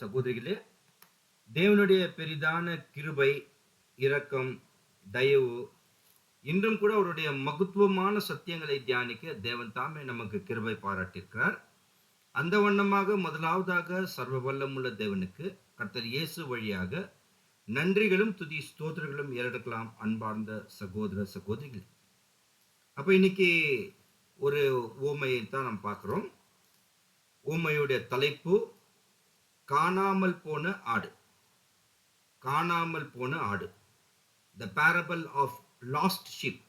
சகோதரிகளே, தேவனுடைய பெரிதான கிருபை, இரக்கம், தயவு இன்றும் கூட அவருடைய மகத்துவமான சத்தியங்களை தியானிக்க தேவன் தாமே நமக்கு கிருபை பாராட்டியிருக்கிறார். அந்த வண்ணமாக முதலாவதாக சர்வ வல்லமுள்ள தேவனுக்கு கர்த்தர் இயேசு வழியாக நன்றிகளும் துதி ஸ்தோத்திரங்களும் ஏறெடுக்கலாம். அன்பார்ந்த சகோதர சகோதரிகள், அப்ப இன்னைக்கு ஒரு ஊமையை தான் நாம் பார்க்கிறோம். ஊமையுடைய தலைப்பு காணாமல் போன ஆடு. காணாமல் போன ஆடு, the parable of lost sheep.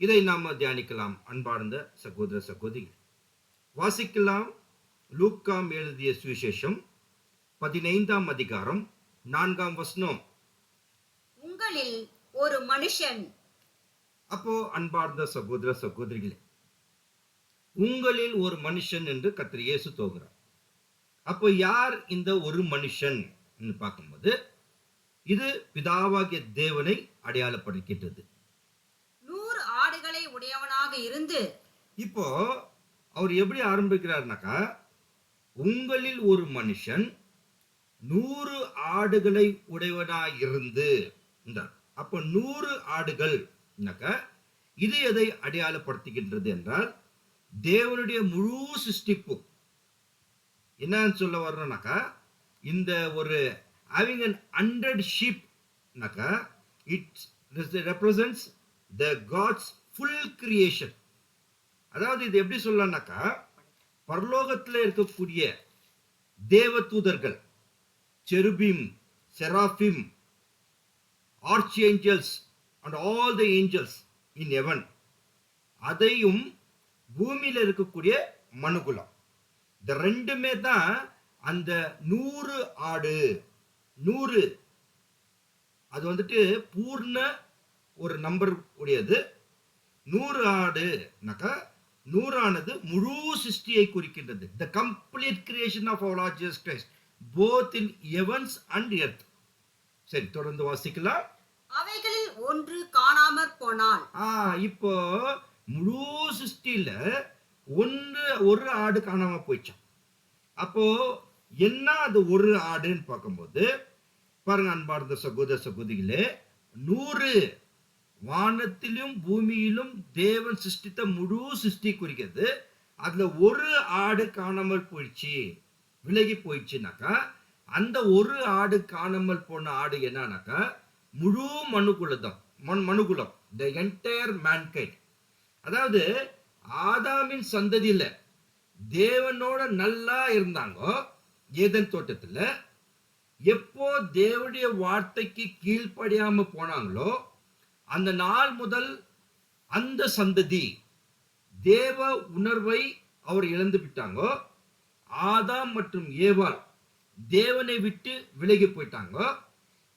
இதை நாம தியானிக்கலாம். அன்பார்ந்த சகோதர சகோதரிகள், வாசிக்கலாம். லூக்காம் எழுதிய சுவிசேஷம் 15ஆம் அதிகாரம் 4ஆம் வசனம். உங்களில் ஒரு மனுஷன். அப்போ அன்பார்ந்த சகோதர சகோதரிகளே, உங்களில் ஒரு மனுஷன் என்று கர்த்தர் இயேசு தோகிறார். அப்போ யார் இந்த ஒரு மனுஷன் பார்க்கும்போது இது பிதாவாகிய தேவனை அடையாளப்படுத்துகிறது. 100 ஆடுகளை உடையவனாக இருந்து, இப்போ அவர் எப்படி ஆரம்பிக்கிறார்னாக்கா, உங்களில் ஒரு மனுஷன் 100 ஆடுகளை உடையவனாய் இருந்து. அப்ப 100 ஆடுகள் இது எதை அடையாளப்படுத்துகின்றது என்றால், தேவனுடைய முழு சிருஷ்டிப்பு. என்னன்னு சொல்ல வர்றோம்னாக்கா, இந்த ஒரு having an 100 sheep நாக்கா, it represents the God's full creation. அதாவது இது எப்படி சொல்லலாம்னாக்கா, பரலோகத்தில் இருக்கக்கூடிய தேவ தூதர்கள், செருபீம், seraphim, ஆர்ச்ஏஞ்சல்ஸ் and all the angels in heaven, அதையும் பூமியில் இருக்கக்கூடிய மனுகுலம், இந்த ரெண்டுமே தான் அந்த 100 ஆடு. 100 அது வந்துட்டு பூர்ண ஒரு நம்பர் உடையது. 100 ஆடுனாக்கா 100 ஆனது முழு சிருஷ்டியை குறிக்கின்றது. the complete creation of our Lord Jesus Christ, both in heavens and earth. சரி, தொடர்ந்து வாசிக்கலாம். அவைகளில் ஒன்று காணாமற் போனால். இப்போ முழு சிருஷ்டியில ஒரு ஆடு காணாம போயிடுச்சான். அப்போ என்ன அது ஒரு ஆடுன்னு பார்க்கும்போது பாருங்க, அன்பார்ந்த சகோதர சகோதரிகளே, 100 வானத்திலும் பூமியிலும் தேவன் சிருஷ்டித்த முழு சிருஷ்டி குறிக்கிறது. அதுல ஒரு ஆடு காணாமல் போயிடுச்சு, விலகி போயிடுச்சுனாக்கா, அந்த ஒரு ஆடு காணாமல் போன ஆடு என்னன்னாக்கா முழு மனுகுலம், the entire mankind. அதாவது ஆதாமின் சந்ததியில தேவனோட நல்லா இருந்தாங்கோ ஏதேன் தோட்டத்துல, எப்போ தேவனுடைய வார்த்தைக்கு கீழ்ப்படியாம போனாங்களோ அந்த நாள் முதல் அந்த சந்ததி தேவ உணர்வை அவர் இழந்து விட்டாங்கோ. ஆதாம் மற்றும் ஏவாள் தேவனை விட்டு விலகி போயிட்டாங்கோ.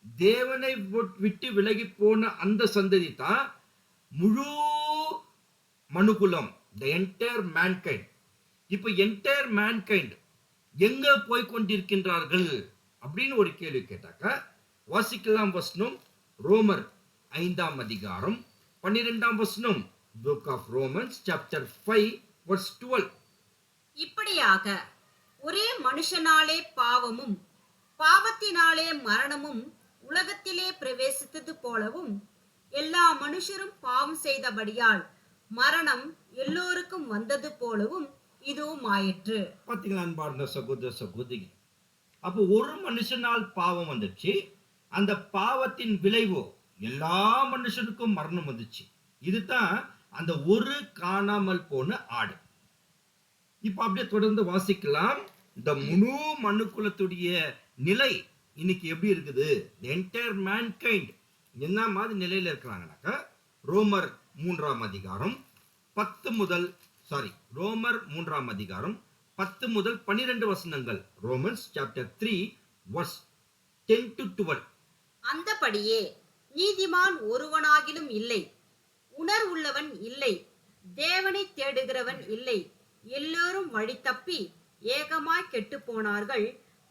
தேவனை விட்டு விலகி போன அந்த சந்ததி தான் முழு மனுகுலம், the entire mankind. இப்ப என்டையர் மேன்கைண்ட் எங்க போய் கொண்டிருக்கின்றார்கள் அப்படின்னு ஒரு கேள்வி கேட்டாக்க, வாசிக்கலாம் வசனம். ரோமர் 5ஆம் அதிகாரம் 12ஆம் வசனம். Book of Romans chapter 5 verse 12. இப்படியாக ஒரே மனுஷனாலே பாவமும் பாவத்தினாலே மரணமும் உலகத்திலே பிரவேசித்தது போலவும், எல்லா மனுஷரும் பாவம் செய்தபடியால் மரணம் எல்லோருக்கும் வந்தது போலவும் இதுவும் ஆயிற்று. பாத்தீங்களா அன்பார்ந்த சகோதர சகோதரி, அப்போ ஒரு மனுஷனால் பாவம் வந்துச்சு. அந்த பாவத்தின் விளைவு எல்லா மனுஷனுக்கும் மரணம் வந்துச்சு. இதுதான் அந்த ஒரு காணாமல் போன ஆடு. இப்ப அப்படியே தொடர்ந்து வாசிக்கலாம். இந்த முழு மனுக்குலத்துடைய நிலை இன்னைக்கு எப்படி இருக்குது? the entire mankind என்ன மாதிரி நிலையில இருக்கிறாங்கனாக்கா, ரோமர் 3ஆம் அதிகாரம் 10 முதல் ரோமர் 3ஆம் அதிகாரம் 10 முதல் 12 வசனங்கள். Romans chapter 3 verse 10 to 12. அந்தபடியே நீதிமான் ஒருவனாகிலும் இல்லை, உணர்வுள்ளவன் இல்லை, தேவனை தேடுகிறவன் இல்லை, எல்லோரும் வழி தப்பி ஏகமாய் கெட்டு போனார்கள்,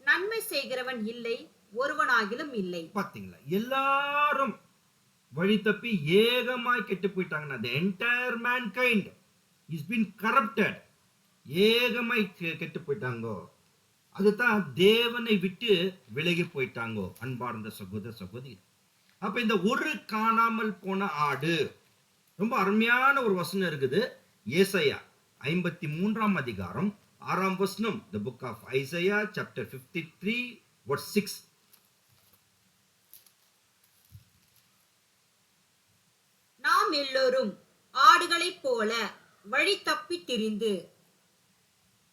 நன்மை செய்கிறவன் இல்லை, ஒருவனாகிலும் இல்லை. பாத்தீங்களா, எல்லாரும் வழி தப்பி ஏகமாய் கெட்டு போயிட்டாங்கன்னா, the entire mankind is been corrupted. ஏகமாய் கெட்டு போயிட்டாங்கோ. அதுதான் தேவனை விட்டு விலகி போயிட்டாங்கோ அன்பார்ந்த சகோதர சகோதரி. அப்ப இந்த ஒரு காணாமல் போன ஆடு, ரொம்ப அருமையான ஒரு வசனம் இருக்குது. ஏசாயா 53ஆம் அதிகாரம் 6ஆம் வசனம். the book of Isaiah chapter 53 verse 6. நாம் எல்லோரும் ஆடுகளைப் போல வழி தப்பி திரிந்து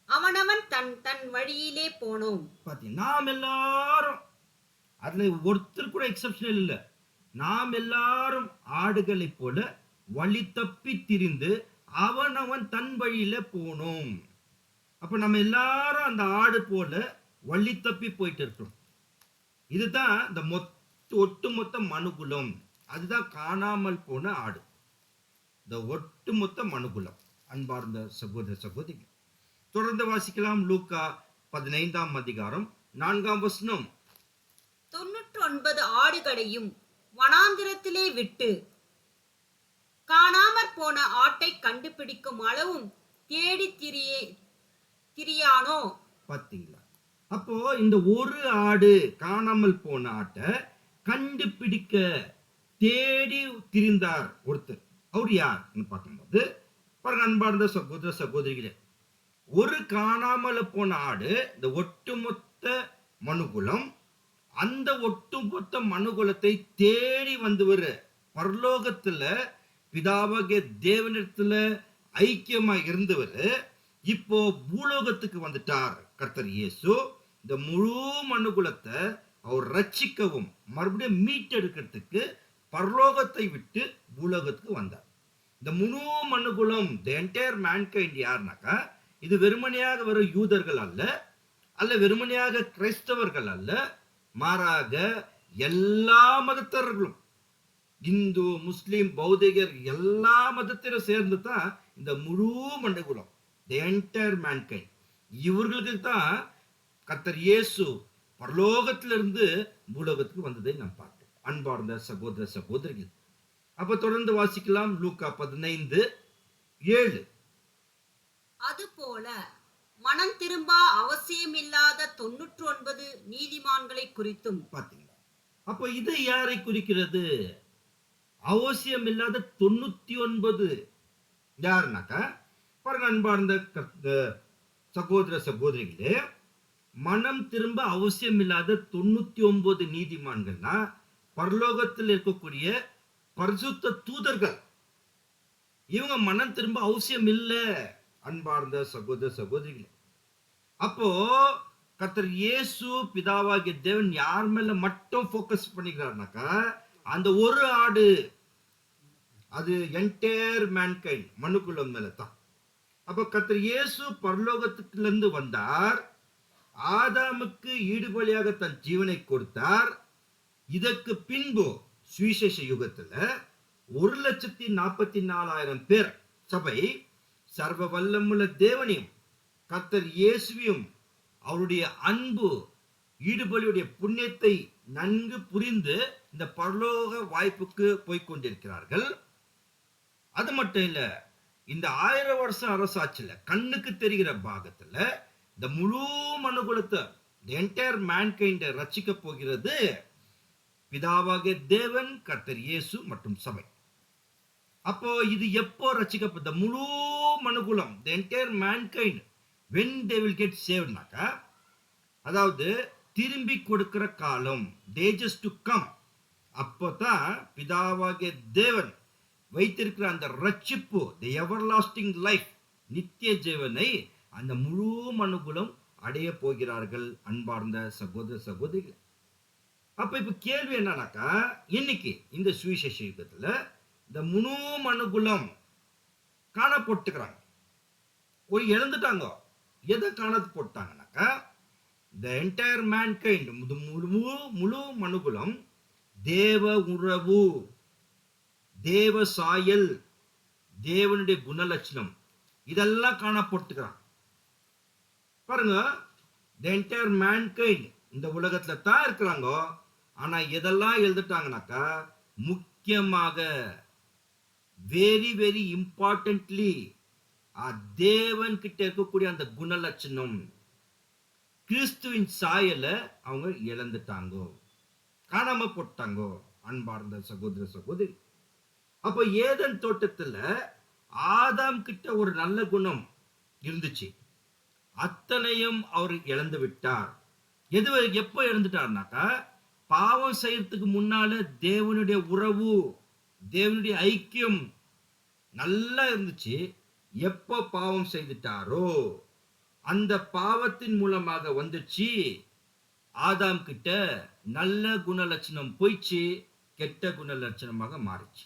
அவனவன் தன் தன் வழியிலே போனோம். பாத்தீங்க, நாம் எல்லாரும், அதுல ஒருத்தர் கூட எக்ஸப்ஷனல் இல்ல, நாம் எல்லாரும் ஆடுகளைப் போல வழி தப்பி திரிந்து அவனவன் தன் வழியில போனோம். அப்ப நம்ம எல்லாரும் அந்த ஆடு போல வழி தப்பி போயிட்டு இருக்கோம். இதுதான் இந்த ஒட்டுமொத்த மனுகுலம். அதுதான் காணாமல் போன ஆடு, இந்த ஒட்டுமொத்த மனுகுலம். அன்பார்ந்த சகோதர சகோதரி, தொடர்ந்து வாசிக்கலாம். லூக்கா 15ஆம் அதிகாரம் 4ஆம் வசனம். 99 ஆடுகளையும் வனாந்திரத்திலே விட்டு காணாமற் போன ஆட்டை கண்டுபிடிக்கும் அளவும் தேடி திரியானோ. பாத்தீங்களா? அப்போ இந்த ஒரு ஆடு, காணாமல் போன ஆட்டை கண்டுபிடிக்க தேடி திரிந்தார் ஒருத்தர். அவர் யார் பார்க்கும்போது பாருங்க அன்பார்ந்த சகோதர சகோதரிகளே, ஒரு காணாமல் போன ஆடு இந்த ஒட்டுமொத்த மனுகுலம். அந்த ஒட்டுமொத்த மனுகுலத்தை தேடி வந்தவர், பரலோகத்துல பிதாவாகிய தேவனிடத்துல ஐக்கியமா இருந்தவர், இப்போ பூலோகத்துக்கு வந்துட்டார். கர்த்தர் இயேசு இந்த முழு மனுகுலத்தை அவர் ரட்சிக்கவும் மறுபடியும் மீட்டெடுக்கிறதுக்கு பரலோகத்தை விட்டு பூலோகத்துக்கு வந்தார். இந்த முழு மனுகுலம், the entire mankind யாருனாக்கா, இது வெறுமனையாக வெறும் யூதர்கள் அல்ல, அல்ல வெறுமனையாக கிறிஸ்தவர்கள் அல்ல, மாறாக எல்லா மதத்தர்களும், இந்து, முஸ்லிம், பௌத்திகர் எல்லா மதத்திலும் சேர்ந்து தான் இந்த முழு மனுகுலம், the entire mankind. இவர்களுக்கு தான் கர்த்தர் இயேசு பரலோகத்திலிருந்து பூலோகத்துக்கு வந்ததை நாம் பார்த்தோம். அன்பார்ந்த சகோதர சகோதரிகள், அப்ப தொடர்ந்து வாசிக்கலாம். லூக்கா 15:7. அதுபோல மனம் திரும்ப அவசியமில்லாத 99 நீதிமான்களை குறித்தும். பாத்தீங்களா? அப்ப இது யாரை குறிக்கிறது? அவசியம் இல்லாத 99 யாருனாக்கா, பாருங்க அன்பார்ந்த சகோதர சகோதரிகளே, மனம் திரும்ப அவசியம் இல்லாத 99 நீதிமான்கள்னா பரலோகத்தில் இருக்கக்கூடிய பரிசுத்த தூதர்கள். இவங்க மனம் திரும்ப அவசியம் இல்லை. அன்பார்ந்த சகோதர சகோதரிகளே, அப்போ கர்த்தர் இயேசு பிதாவாகிய தேவன் யார் மேல மட்டும் போக்கஸ் பண்ணிக்கிறார்னாக்கா, அந்த ஒரு ஆடு, அது என்டையர் மேன்கைண்ட் மனுக்குலம் மேல தான். அப்ப கர்த்தர் இயேசு பரலோகத்திலிருந்து வந்தார், ஆதாமுக்கு ஈடுபலியாக தன் ஜீவனை கொடுத்தார். இதற்கு பின்பு சுவிசேஷ யுகத்துல 1,44,000 பேர் சபை சர்வ வல்லமுள்ள தேவனையும் கர்த்தர் இயேசுவையும் அவருடைய அன்பு ஈடுபலியுடைய புண்ணியத்தை நன்கு புரிந்து இந்த பரலோக வாய்ப்புக்கு போய்கொண்டிருக்கிறார்கள். அது மட்டும் இல்ல, இந்த 1000 வருஷம் அரசாட்சியில கண்ணுக்கு தெரிகிற பாகத்துல இந்த முழு மனுகுலத்தை, the entire mankind ரட்சிக்க போகிறது பிதாவாகிய தேவன், கர்த்தர் இயேசு மற்றும் சபை. அப்போ இது எப்போ ரட்சிக்கப்பட்ட முழு மனுகுலம், the entire mankind, when they will get saved நாக்கா, அதாவது திரும்பி கொடுக்கிற காலம், days to come, அப்போதான் பிதாவாகிய தேவன் வைத்திருக்கிற அந்த ரட்சிப்பு, the everlasting life, நித்திய ஜீவனை அந்த முழு மனுகுலம் அடைய போகிறார்கள். அன்பார்ந்த சகோதர சகோதரிகள், அப்ப இப்ப கேள்வி என்னன்னாக்கா, இன்னைக்கு இந்த சுவிசேஷ யுகத்துல இந்த முழு மனுகுலம் காணப்பட்டுக்கிறாங்க, ஒரு இழந்துட்டாங்க. எதை காணத்து போட்டாங்கன்னாக்கா, the entire mankind, முழு மனுகுலம் தேவ உறவு, தேவ சாயல், தேவனுடைய குணலட்சணம், இதெல்லாம் காணப்பட்டுக்கிறாங்க. பாருங்க, the entire mankind இந்த உலகத்துல தான் இருக்கிறாங்க. ஆனா எதெல்லாம் எழுதிட்டாங்கனாக்கா, முக்கியமாக வெரி வெரி இம்பார்ட்டன்ட்லி தேவன் கிட்ட இருக்கக்கூடிய அந்த குணலட்சணம், கிறிஸ்துவின் சாயல அவங்க இழந்துட்டாங்கோ, காணாம போட்டாங்கோ. அன்பார்ந்த சகோதர சகோதரி, அப்ப ஏதேன் தோட்டத்துல ஆதாம் கிட்ட ஒரு நல்ல குணம் இருந்துச்சு, அத்தனையும் அவர் இழந்து விட்டார். எது எப்ப இழந்துட்டார்னாக்கா, பாவம் செய்யறதுக்கு முன்னால தேவனுடைய உறவு, தேவனுடைய ஐக்கியம் நல்லா இருந்துச்சு. எப்ப பாவம் செய்துட்டாரோ, அந்த பாவத்தின் மூலமாக வந்துச்சு, ஆதாம் கிட்ட நல்ல குணலட்சணம் போயிச்சு, கெட்ட குணலட்சணமாக மாறிச்சு.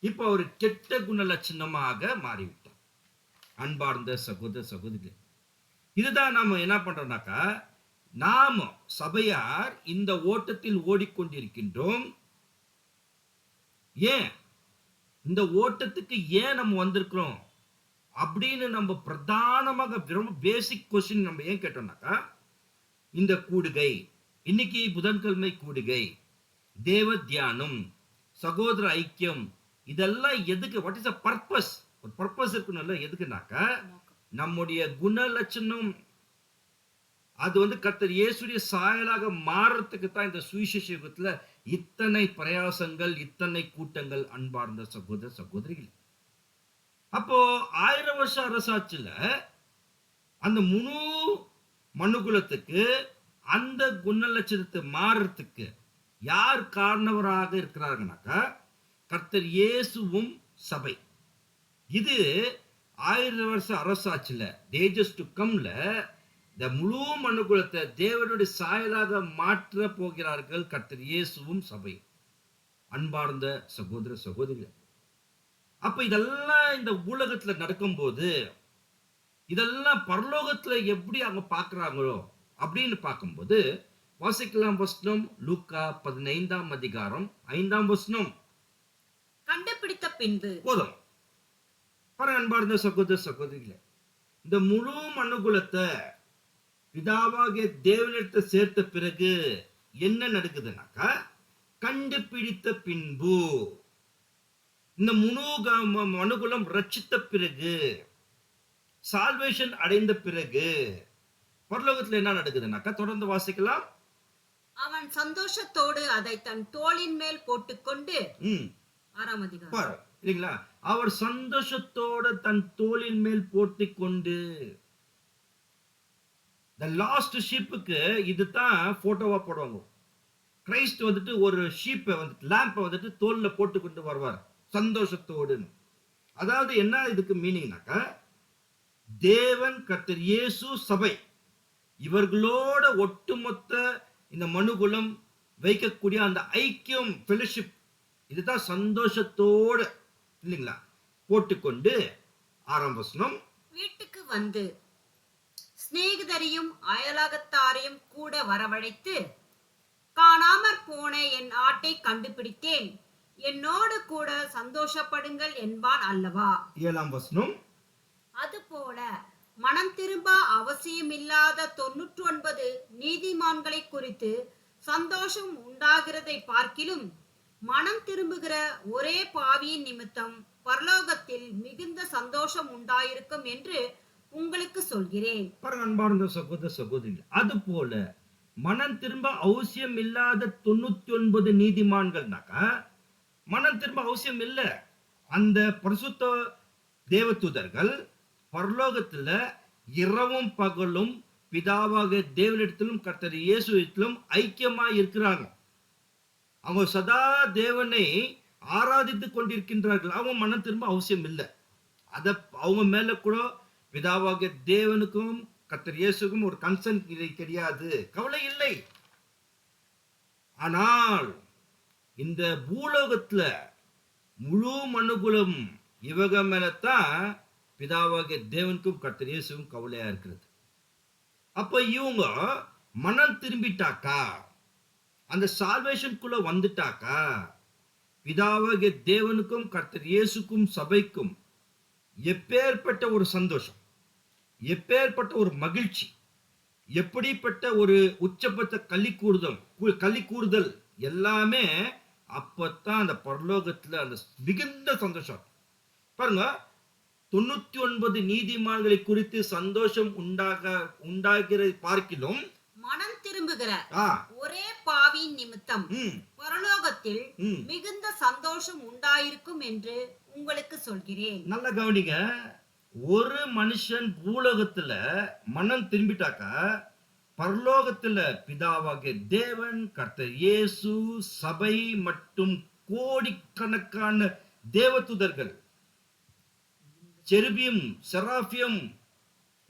இப்ப அவர் கெட்ட குணலட்சணமாக மாறிவிட்டார். அன்பார்ந்த சகோதர சகோதரி, இதுதான் நாம என்ன பண்றோம்னாக்கா, நாம சபையார் இந்த ஓட்டத்தில் ஓடிக்கொண்டிருக்கின்றோம். ஏன் இந்த ஓட்டத்துக்கு ஏன் நம்ம வந்திருக்கிறோம் அப்படின்னு நம்ம பிரதானமாக ரொம்ப பேசிக் கொஸ்டின் நம்ம ஏன் கேட்டோம்னாக்கா, இந்த கூடுகை, இன்னைக்கு புதன்கிழமை கூடுகை, தேவ தியானம், சகோதர ஐக்கியம், இதெல்லாம் எதுக்கு? What is the purpose? ஒரு பர்பஸ் இருக்கணும்ல. எதுக்குனாக்கா, நம்முடைய குணலட்சணம் அது கர்த்தர் இயேசுடைய சாயலாக மாறத்துக்கு தான் இந்த சுவிசேஷ யுகத்துல இத்தனை பிரயாசங்கள், இத்தனை கூட்டங்கள். அன்பார்ந்த சகோதர சகோதரிகள், அப்போ 1000 வருஷ அரசாட்சியில அந்த முழு மனுகுலத்துக்கு அந்த குணலட்சணத்தை மாறுறதுக்கு யார் காரணவராக இருக்கிறார்கள்னாக்கா, கர்த்தர் இயேசுவும் சபை. இது 1000 வருஷ அரசாட்சியில, டேஜஸ் டு கம்ல, இந்த முழு மனுகுலத்தை தேவனுடைய சாயலாக மாற்ற போகிறார்கள் கர்த்தர் இயேசுவும் சபை. அன்பார்ந்த சகோதர சகோதரிகள், அப்ப இதெல்லாம் இந்த உலகத்துல நடக்கும்போது, இதெல்லாம் பரலோகத்துல எப்படி அவங்க பார்க்கறாங்களோ அப்படின்னு பார்க்கும்போது, வாசிக்கலாம் வசனம், லூக்கா 15ஆம் அதிகாரம் 5ஆம் வசனம். கண்டுபிடித்த பின்பு போதும் பாருங்க அன்பார்ந்த சகோதர சகோதரிகளே, இந்த முழு மனுகுலத்தை பிதாவாகிய தேவனிடத்தை சேர்த்த பிறகு என்ன நடக்குதுனாக்கா, கண்டுபிடித்த பின்பு, இந்த முழு மனுகுலம் ரட்சித்த பிறகு, சால்வேஷன் அடைந்த பிறகு பரலோகத்துல என்ன நடக்குதுனாக்கா, தொடர்ந்து வாசிக்கலாம். அவன் சந்தோஷத்தோடு அதை தன் தோளின் மேல் போட்டுக்கொண்டு, 6ஆம் அதிகாரம் பாரு இல்லைங்களா, அவர் சந்தோஷத்தோட தன் தோளின் மேல் போட்டுக்கொண்டு, the லாஸ்ட் ஷீப்புக்கு இதுதான் போட்டோவா போடுவாங்க. கிரைஸ்ட் ஒரு ஷீப்பை லேம்பை தோல்ல போட்டுக்கொண்டு வருவார் சந்தோஷத்தோடு. அதாவது என்ன இதுக்கு மீனிங்னாக்கா, தேவன் கர்த்தர் இயேசு சபை இவர்களோட ஒட்டுமொத்த இந்த மனுகுலம் வைக்கக்கூடிய அந்த ஐக்கியம், ஃபெலோஷிப், இதுதான் சந்தோஷத்தோடு இல்லைங்களா போட்டுக்கொண்டு. 6ஆம் வசனம், வீட்டுக்கு வந்து சிநேகிதரையும் அயலகத்தாரையும் கூட வரவழைத்து, காணாமற் போன என் ஆட்டை கண்டுபிடித்தேன், என்னோடு கூட சந்தோஷப்படுங்கள் என்பான் அல்லவா. 7ஆம் வசனம், அதுபோல மனம் திரும்ப அவசியமில்லாத 99 நீதிமான்களை குறித்து சந்தோஷம் உண்டாகிறதை பார்க்கிலும், மனம் திரும்புகிற ஒரே பாவியின் நிமித்தம் பரலோகத்தில் மிகுந்த சந்தோஷம் உண்டாயிருக்கும் என்று உங்களுக்கு சொல்கிறேன். அன்பார்ந்த சகோதர சகோதரிகள், அது போல மனம் திரும்ப அவசியம் இல்லாத 99 நீதிமான்கள்னாக்கா, மனம் திரும்ப அவசியம் இல்லை. அந்த பரிசுத்த தேவதூதர்கள் பரலோகத்துல இரவும் பகலும் பிதாவாக தேவனிடத்திலும் கர்த்தர் இயேசுவிடத்திலும் ஐக்கியமாய் இருக்கிறாங்க. அவங்க சதா தேவனை ஆராதித்துக் கொண்டிருக்கின்றார்கள். அவங்க மனம் திரும்ப அவசியம் இல்லை. அத அவங்க மேல கூட பிதாவாகிய தேவனுக்கும் கர்த்தர் இயேசுக்கும் ஒரு கன்சர்ன் கிடையாது, கவலை இல்லை. ஆனால் இந்த பூலோகத்துல முழு மனுகுலம் இவங்க மேலத்தான் பிதாவாகிய தேவனுக்கும் கர்த்தர் இயேசுக்கும் கவலையா இருக்கிறது. அப்ப இவங்க மனம் திரும்பிட்டாக்கா, அந்த சால்வேஷனுக்குள்ள வந்துட்டாக்கா, பிதாவாகிய தேவனுக்கும் கர்த்தர் இயேசுக்கும் சபைக்கும் எப்பேற்பட்ட ஒரு சந்தோஷம், எப்பேற்பட்ட ஒரு மகிழ்ச்சி, எப்படிப்பட்ட ஒரு உச்சபட்ச களி கூறுதல் எல்லாமே அப்பத்தான் அந்த பரலோகத்துல அந்த மிகுந்த சந்தோஷம். பாருங்க, 99 நீதிமான்களை குறித்து சந்தோஷம் உண்டாகிற பார்க்கிலும் மனம் திரும்புகிற ஆ, ஒரே பாவியின் நிமித்தம் ம், பரலோகத்தில் ம். மிகுந்த சந்தோஷம் உண்டாயிருக்கும் என்று உங்களுக்கு சொல்கிறேன். நல்லா கவனிங்க. ஒரு மனுஷன் பூலோகத்துல மனம் திரும்பிட்டாக்கா பரலோகத்துல பிதாவாகிய தேவன், கர்த்தர் இயேசு, சபை மற்றும் கோடிக்கணக்கான தேவதூதர்கள், செருபியும் செராபியம்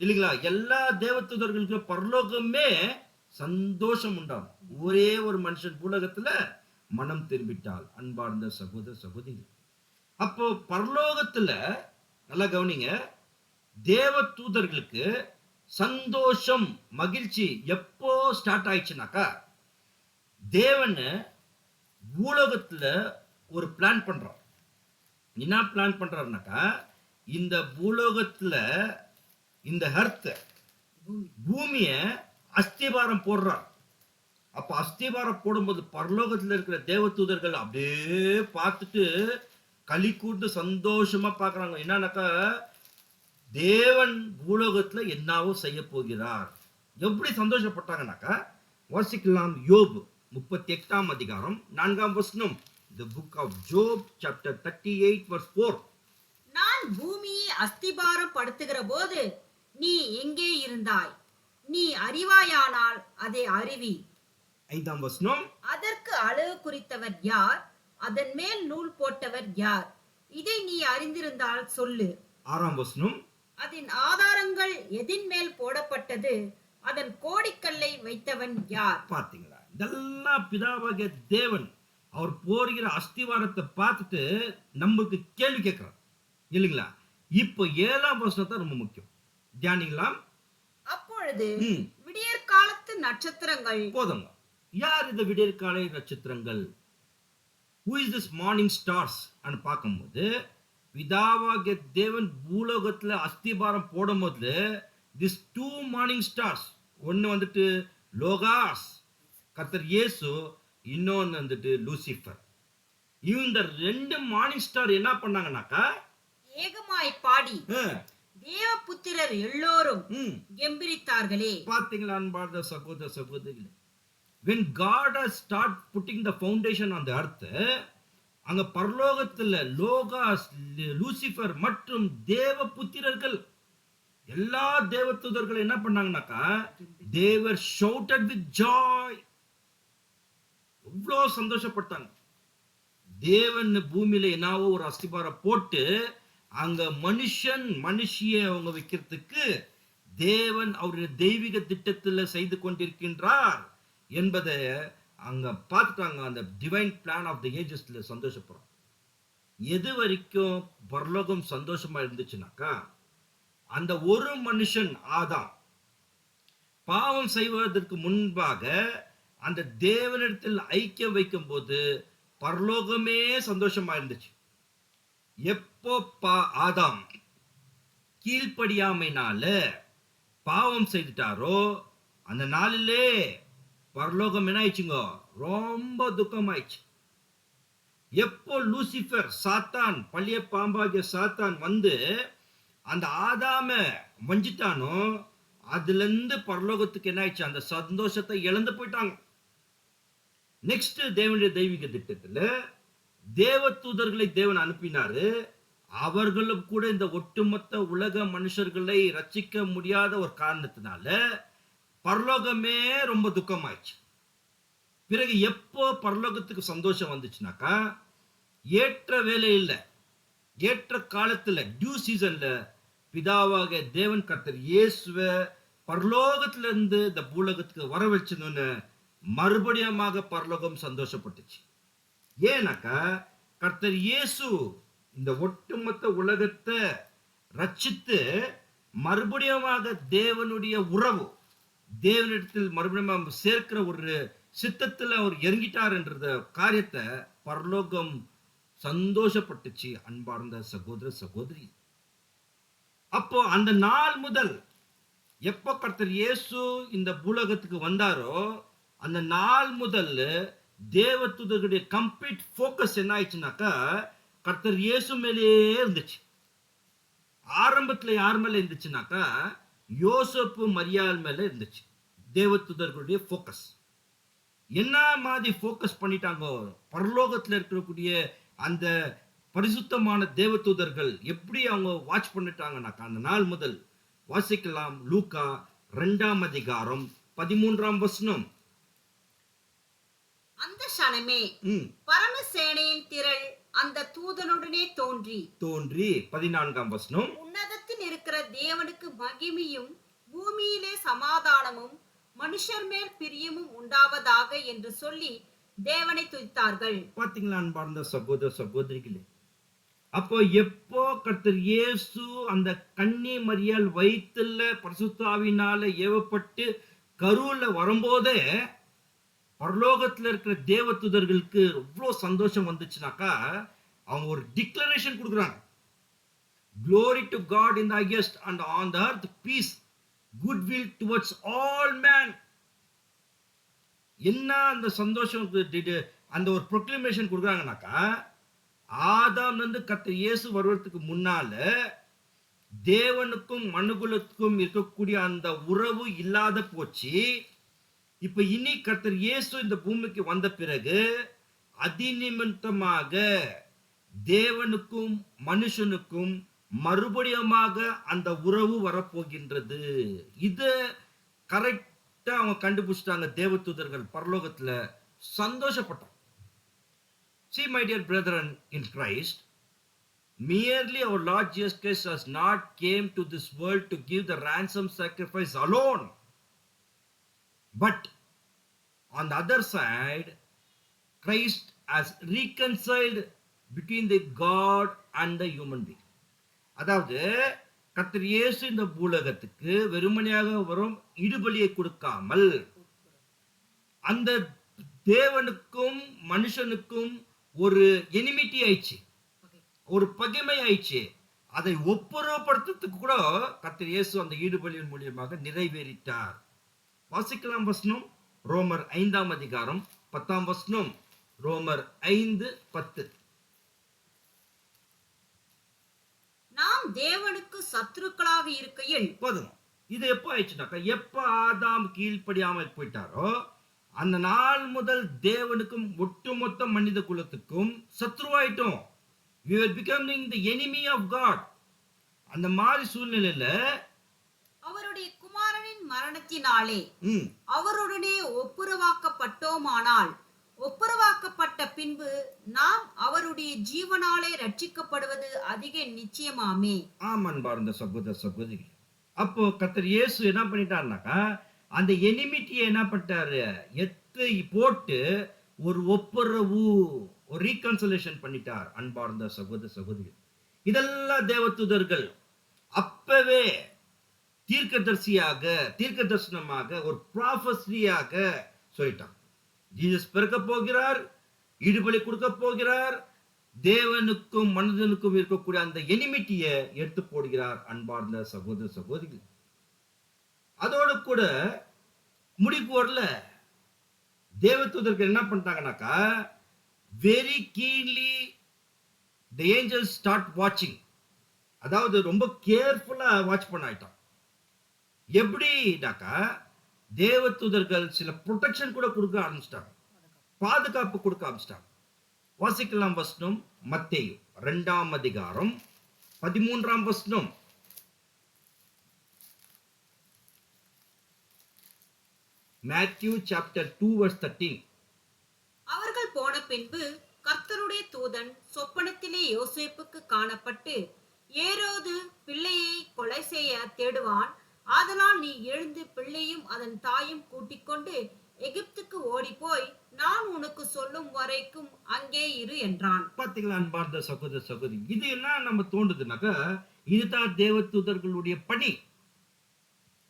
இல்லைங்களா, எல்லா தேவதூதர்களுக்கு பரலோகமே சந்தோஷம் உண்டாகும். ஒரே ஒரு மனுஷன் பூலோகத்துல மனம் திரும்பிட்டால். அன்பார்ந்த சகோதர சகோதரி, அப்போ பரலோகத்துல நல்லா கவனிங்க, தேவ தூதர்களுக்கு சந்தோஷம் மகிழ்ச்சி எப்போ ஸ்டார்ட் ஆயிடுச்சுனாக்கா, தேவன் பூலோகத்துல ஒரு பிளான் பண்றார். என்ன பிளான் பண்றாருனாக்கா, இந்த பூலோகத்துல இந்த ஹர்த் பூமிய அஸ்திபாரம் போடுறார். அப்ப அஸ்திபாரம் போடும்போது பரலோகத்துல இருக்கிற தேவ தூதர்கள் அப்படியே பார்த்துட்டு களி கூட்டு சந்தோஷமா பார்க்கறாங்க. என்னன்னாக்கா, தேவன் பூலோகத்துல என்னவோ செய்ய போகிறார். எப்படி சந்தோஷப்பட்டாங்கன்னாக்கா, வாசிக்கலாம். யோப் 38 அதிகாரம் 4 வசனம். The book of Job chapter 38 verse 4. நான் பூமியை அஸ்திபாரம் படுத்துகிற போது நீ எங்கே இருந்தாய்? நீ அறிவாயானால் அதை அறிவி. 5 வசனம். அதற்கு அளவு குறித்தவர் யார்? அதன் மேல் நூல் போட்டவர் யார்? இதை நீ அறிந்திருந்தால் சொல்லு. 6 வசனம். அதன் ஆதாரங்கள் எதின் மேல் போடப்பட்டது? அதன் கோடிக்கல்லை வைத்தவன் யார்? பாத்தீங்களா, இதெல்லாம் பிதாவாகிய தேவன் அவர் போடுகிற அஸ்திவாரத்தை பார்த்துட்டு நமக்கு கேள்வி கேட்கிறார் இல்லைங்களா. இப்போ 7 வசனம் தான் ரொம்ப முக்கியம். தியானிக்கலாம். அப்பொழுது ம். விடியற் காலத்து நட்சத்திரங்கள் போதுங்க. யார் இந்த விடியற்காலை நட்சத்திரங்கள்? Who is this morning stars? அன்னு பார்க்கும்போது பிதாவாகிய தேவன் பூலோகத்துல அஸ்திபாரம் போடும்போது this two morning stars, ஒன்னு வந்துட்டு லோகாஸ் கர்த்தர் இயேசு, இன்னொன்னு வந்துட்டு லூசிஃபர். இந்த 2 மார்னிங் ஸ்டார் என்ன பண்ணாங்கன்னாக்கா, ஏகமாய் பாடி தேவபுத்திரர் எல்லோரும் ம், கெம்பீரித்தார்களே. பாத்தீங்களா அன்பார்ந்த சகோதர சகோதரிகளே, when God has start putting the foundation on the earth, அங்க பரலோகத்துல லோகாஸ், லூசிஃபர் மற்றும் தேவபுத்திரர்கள் எல்லா தேவதூதர்கள் என்ன பண்ணாங்கன்னாக்கா, they were shouted with joy. எவ்வளோ சந்தோஷப்பட்டாங்க. தேவன் பூமியில என்னவோ ஒரு அஸ்திபாரம் போட்டு அங்க மனுஷிய அவங்க வைக்கிறதுக்கு தேவன் அவருடைய தெய்வீக திட்டத்துல செய்து கொண்டிருக்கின்றார் என்பதை அங்க பார்த்துட்டாங்க. அந்த டிவைன் பிளான் ஆஃப் த ஏஜஸ்ல சந்தோஷப்படுறோம். எது வரைக்கும் பரலோகம் சந்தோஷமா இருந்துச்சுனாக்கா, அந்த ஒரு மனுஷன் ஆதாம் பாவம் செய்வதற்கு முன்பாக அந்த தேவனிடத்தில் ஐக்கியம் வைக்கும் போது பரலோகமே சந்தோஷமா இருந்துச்சு. எப்போ ஆதாம் கீழ்ப்படியாமைனால பாவம் செய்துட்டாரோ அந்த நாளிலே பரலோகம் என்ன ஆயிடுச்சுங்க, ரொம்ப துக்கமாயிடுச்சு. எப்போ லூசிஃபர் சாத்தான், பழைய பாம்பாகிய சாத்தான் வந்து அந்த ஆதாம வஞ்சிட்டானோ அதுல இருந்து பரலோகத்துக்கு என்ன ஆயிடுச்சு, அந்த சந்தோஷத்தை இழந்து போயிட்டாங்க. நெக்ஸ்ட் தேவனுடைய தெய்வீக திட்டத்துல தேவ தூதர்களை தேவன் அனுப்பினாரு. அவர்களும் கூட இந்த ஒட்டுமொத்த உலக மனுஷர்களை ரட்சிக்க முடியாத ஒரு காரணத்தினால பரலோகமே ரொம்ப துக்கமாயிடுச்சு. பிறகு எப்போ பரலோகத்துக்கு சந்தோஷம் வந்துச்சுனாக்கா, ஏற்ற வேலை இல்லை, ஏற்ற காலத்துல டியூ சீசன்ல பிதாவாக தேவன் கர்த்தர் இயேசுவ பரலோகத்துல இருந்து இந்த பூலோகத்துக்கு வர வச்சதுன்னு மறுபடியுமாக பரலோகம் சந்தோஷப்பட்டுச்சு. ஏன்னாக்கா கர்த்தர் இயேசு இந்த ஒட்டுமொத்த உலகத்தை ரட்சித்து மறுபடியுமாக தேவனுடைய உறவு, தேவனிடத்தில் மறுபடியும் சேர்க்கிற ஒரு சித்தத்துல அவர் இறங்கிட்டார் என்ற காரியத்தை பரலோகம் சந்தோஷப்பட்டுச்சு. அன்பார்ந்த சகோதர சகோதரி, அப்போ அந்த நாள் முதல் எப்போ கர்த்தர் இயேசு இந்த பூலோகத்துக்கு வந்தாரோ அந்த நாள் முதல் தேவதூதர்களுடைய கம்ப்ளீட் ஃபோக்கஸ் என்ன ஆயிடுச்சுனாக்கா கர்த்தர் இயேசு மேலேயே இருந்துச்சு. ஆரம்பத்துல யார் மேல இருந்துச்சுனாக்கா யோசப்பு மரியாள் மேல இருந்துச்சு தேவதூதர்களுடைய ஃபோக்கஸ். என்ன மாதிரி ஃபோக்கஸ் பண்ணிட்டாங்க, பரலோகத்துல இருக்கக்கூடிய அந்த பரிசுத்தமான தேவதூதர்கள் எப்படி அவங்க வாட்ச் பண்ணிட்டாங்கனாக்கா அந்த நாள் முதல். வாசிக்கலாம் லூக்கா 2ஆம் அதிகாரம் 13ஆம் வசனம். அந்த க்ஷணமே பரமசேனையின் திரள் அந்த தூதனுடனே தோன்றி 14ஆம் வசனம். உன்னதத்தில் இருக்கிற தேவனுக்கு மகிமையும் பூமியிலே சமாதானமும் மனுஷர் மேல் பிரியமும் உண்டாவதாக என்று சொல்லி தேவனை துதித்தார்கள். பாத்தீங்களா அன்பார்ந்த சகோதர சகோதரிகளே, அப்போ எப்போ கர்த்தர் இயேசு அந்த கன்னி மரியாள் வயித்துல பரிசுத்தாவினால ஏவப்பட்டு கருவுல வரும்போதே பரலோகத்துல இருக்கிற தேவதூதர்களுக்கு எவ்வளவு சந்தோஷம் வந்துச்சுனாக்கா அவங்க ஒரு டிக்ளரேஷன் கொடுக்குறாங்க. Glory to God in the highest and on the earth peace, goodwill towards all men. என்ன அந்த சந்தோஷம், அந்த ஒரு ப்ரொக்ளமேஷன் கொடுக்குறாங்கனாக்கா ஆதாம்ல இருந்து கர்த்தர் இயேசு வருவதற்கு முன்னால தேவனுக்கும் மனுகுலத்துக்கும் இருக்கக்கூடிய அந்த உறவு இல்லாத போச்சு. இப்ப இனி கர்த்தர் இயேசு இந்த பூமிக்கு வந்த பிறகு அதிநிமித்தமாக தேவனுக்கும் மனுஷனுக்கும் மறுபடியுமாக அந்த உறவு வரப்போகின்றது. இது கரெக்டா அவங்க கண்டுபிடிச்சிட்டாங்க தேவதூதர்கள் பரலோகத்துல. சந்தோஷப்பட்டாங்க. See, my dear brethren in Christ, merely our Lord Jesus Christ has not came to this world to give the ransom sacrifice alone. But on the other side, Christ has reconciled between the God and the human being. அதாவது கர்த்தர் இயேசு இந்த பூலகத்துக்கு வெறுமனையாக வரும் இடுபலியை கொடுக்காமல் அந்த தேவனுக்கும் மனுஷனுக்கும் ஒரு எனிமிட்டி ஆயிடுச்சு, ஒரு பகைமை ஆயிடுச்சு. அதை ஒப்புரவுப்படுத்துறதுக்கு கூட கர்த்தர் இயேசு அந்த ஈடுபலியின் மூலியமாக நிறைவேறிட்டார். வாசிக்கலாம் வசனம் ரோமர் 5ஆம் அதிகாரம் 10ஆம் வசனம். ரோமர் 5:10. நாம் தேவனுக்கு சத்துருக்களாக இருக்கையில் போதும். இது எப்போ ஆயிடுச்சுனாக்கா எப்ப ஆதாம் கீழ்ப்படியாமல் போயிட்டாரோ அந்த நாள் முதல் தேவனுக்கும் ஒட்டுமொத்த மனித குலத்துக்கும் சத்ருவாயிட்டோம். We were becoming the enemy of God. அந்த மாதிரி சூழ்நிலையில அவருடைய குமாரனின் மரணத்தினாலே அவருடனே ஒப்புரவாக்கப்பட்டோமானால் ஒப்புரவாக்கப்பட்ட பின்பு நாம் அவருடைய ஜீவனாலே ரட்சிக்கப்படுவது அதிக நிச்சயமாமே. ஆமன் பார்ந்த சகோதர சகோதரி, அப்போ கர்த்தர் இயேசு என்ன பண்ணிட்டாருனாக்கா அந்த எனிமிட்டியை என்ன பண்ணிட்டாரு எத்தை போட்டு ஒரு ஒப்புரவு, ஒரு ரீகன்சலேஷன் பண்ணிட்டார். அன்பார்ந்த சகோதர சகோதரி, இதெல்லாம் தேவதூதர்கள் அப்பவே தீர்க்க தரிசனமாக ஒரு ப்ராஃபஸியாக சொல்லிட்டான். ஜீசஸ் பிறக்க போகிறார், ஈடுபலி கொடுக்க போகிறார், தேவனுக்கும் மனிதனுக்கும் இருக்கக்கூடிய அந்த எனிமிட்டியை எடுத்து போடுகிறார். அன்பார்ந்த சகோதர சகோதரிகள், அதோடு கூட முடிப்பு வரல. தேவதூதர்கள் என்ன பண்ணிட்டாங்கனாக்கா very keenly the angels start watching. அதாவது ரொம்ப கேர்ஃபுல்லா வாட்ச் பண்ண ஆயிட்டான். எப்படினாக்கா தேவதூதர்கள் சில ப்ரொடெக்ஷன் கூட கொடுக்க ஆரம்பிச்சிட்டாங்க, பாதுகாப்பு கொடுக்க ஆரம்பிச்சிட்டாங்க. வாசிக்கலாம் வசனம் மத்தேயு 2ஆம் அதிகாரம் 13ஆம் வசனம். Matthew chapter 2 verse 13. அவர்கள் போன பின்பு கர்த்தருடைய தூதன் சொப்பனத்திலே யோசேப்புக்கு காணப்பட்டு, ஏரோது பிள்ளையை கொலை செய்ய தேடுவான், ஆதலால் நீ எழுந்து பிள்ளையும் அதன் தாயும் கூட்டிக் கொண்டு எகிப்துக்கு ஓடி போய் நான் உனக்கு சொல்லும் வரைக்கும் அங்கே இரு என்றான். பாத்தீங்களா அன்பார்ந்த சகோதர சகோதரி, இது என்ன நம்ம தோன்றுதுனாக்கா இதுதான் தேவதூதர்களுடைய பணி.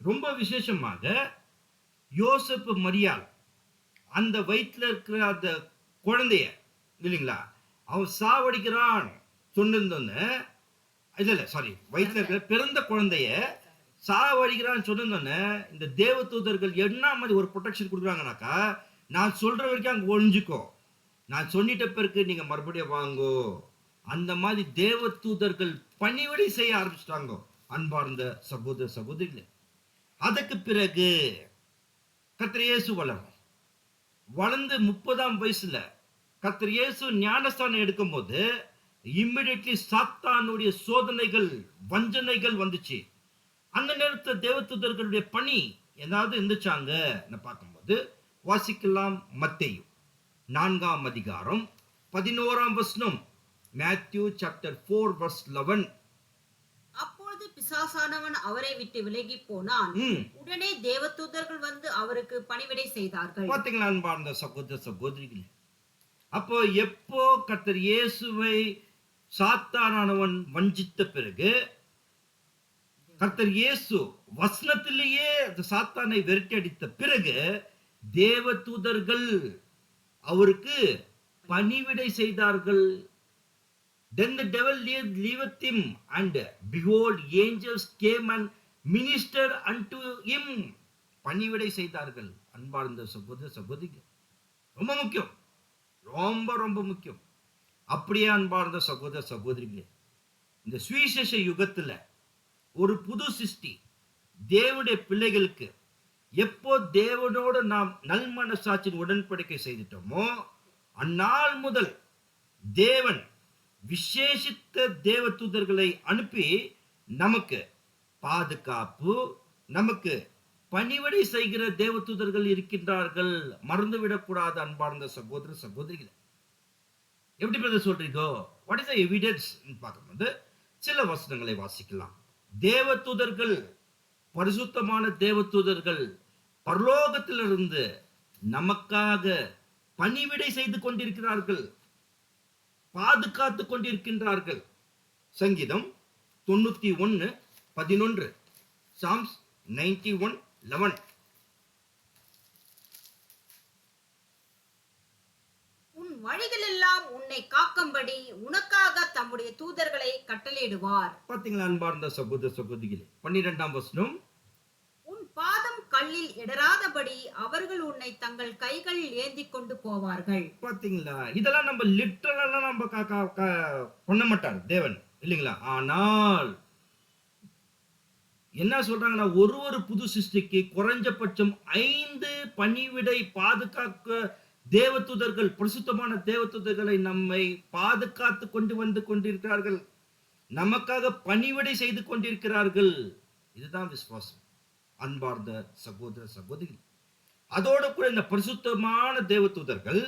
ரொம்ப விசேஷமாக யோசேப்பு மரியாள் அந்த வயிற்றுல இருக்கிற அந்த குழந்தைய இல்லைங்களா அவன் சாவடிக்கிறான் சொன்னிருந்தோன்னு, இல்ல சாரி வயிற்றுல இருக்கிற பிறந்த குழந்தைய சாவடிக்கிறான்னு சொன்னிருந்தோன்னு இந்த தேவதூதர்கள் என்ன மாதிரி ஒரு ப்ரொடெக்ஷன் கொடுக்குறாங்கனாக்கா, நான் சொல்ற வரைக்கும் அங்க ஒழிஞ்சுக்கோ, நான் சொல்லிட்ட பிறகு நீங்க மறுபடியும் வாங்கோ, அந்த மாதிரி தேவ தூதர்கள் பணிவிடை செய்ய ஆரம்பிச்சிட்டாங்க. அன்பார்ந்த சகோதர சகோதரிகளே, அதுக்கு பிறகு கர்த்தர் இயேசு வளர்ந்து 30ஆம் வயசுல கர்த்தர் இயேசு ஞானஸ்தானம் எடுக்கும்போது இம்மிடியட்லி சாத்தானுடைய சோதனைகள், வஞ்சனைகள் வந்துச்சு. அந்த நேரத்தில் தேவதூதர்களுடைய பணி ஏதாவது இருந்துச்சாங்க பார்க்கும்போது வாசிக்கலாம். மத்தேயு 4ஆம் அதிகாரம் 11ஆம் வசனம். Matthew chapter 4 verse 11. அப்பொழுது பிசாசானவன் அவரை விட்டு விலகி போனான். உடனே தேவதூதர்கள் வந்து அவருக்கு பணிவிடை செய்தார்கள். பாத்தீங்களா அன்பார்ந்த சகோதர சகோதரிகளே, அப்போ எப்போ கர்த்தர் இயேசுவை சாத்தானானவன் வஞ்சித்த பிறகு கர்த்தர் இயேசு வசனத்திலேயே சாத்தானை விரட்டி அடித்த பிறகு தேவ தூதர்கள் அவருக்கு பணிவிடை செய்தார்கள். Then the devil leaveth him, and behold, angels came and ministered unto him. பணிவிடை செய்தார்கள். அன்பார்ந்த சகோதர சகோதரிகள், ரொம்ப முக்கியம், ரொம்ப ரொம்ப முக்கியம். அப்படியே அன்பார்ந்த சகோதர சகோதரிகளே, இந்த சுவிசேஷ யுகத்துல ஒரு புது சிருஷ்டி தேவனுடைய பிள்ளைகளுக்கு எப்போ தேவனோடு நாம் நல்மனசாட்சியின் உடன்படிக்கை செய்துட்டோமோ அந்நாள் முதல் தேவன் விசேஷித்த தேவ தூதர்களை அனுப்பி நமக்கு பாதுகாப்பு, நமக்கு பணிவிடை செய்கிற தேவ தூதர்கள் இருக்கின்றார்கள். மறந்துவிடக்கூடாது அன்பார்ந்த சகோதர சகோதரிகளை. எப்படி பிரதர் சொல்றீங்க? வாட் இஸ் த எவிடன்ஸ் பார்க்கும்போது சில வசனங்களை வாசிக்கலாம். தேவ தூதர்கள், பரிசுத்தமான தேவ தூதர்கள் பரலோகத்திலிருந்து நமக்காக பணிவிடை செய்து கொண்டிருக்கிறார்கள், பாதுகாத்து கொண்டிருக்கின்றார்கள். சங்கீதம் 91:11. சாம்ஸ் 91:11. உன் வழிகள் எல்லாம் உன்னை காக்கும்படி உனக்காக தம்முடைய தூதர்களை கட்டளையிடுவார். பாத்தீங்களா அன்பார்ந்த சகோதர சகோதரிகளே, 12ஆம் வசனம். உன் பாதம் கல்லில் இடராதபடி அவர்கள் உன்னை தங்கள் கைகளில் ஏந்தி கொண்டு போவார்கள். பாத்தீங்களா, இதெல்லாம் நம்ம லிட்டரலா நம்ம பண்ண மாட்டார் தேவன், இல்லைங்களா? ஆனால் என்ன சொல்றாங்கன்னா, ஒரு புது சிருஷ்டிக்கு குறைஞ்சபட்சம் 5 பணிவிடை பாதுகாக்க தேவதூதர்கள், பரிசுத்தமான தேவதூதர்களை நம்மை பாதுகாத்து கொண்டு வந்து கொண்டிருக்கிறார்கள், நமக்காக பணிவிடை செய்து கொண்டிருக்கிறார்கள். இதுதான் விசுவாசம் அன்பார்ந்த சகோதர சகோதரி. அதோட கூட இந்த பரிசுத்தமான தேவதூதர்கள்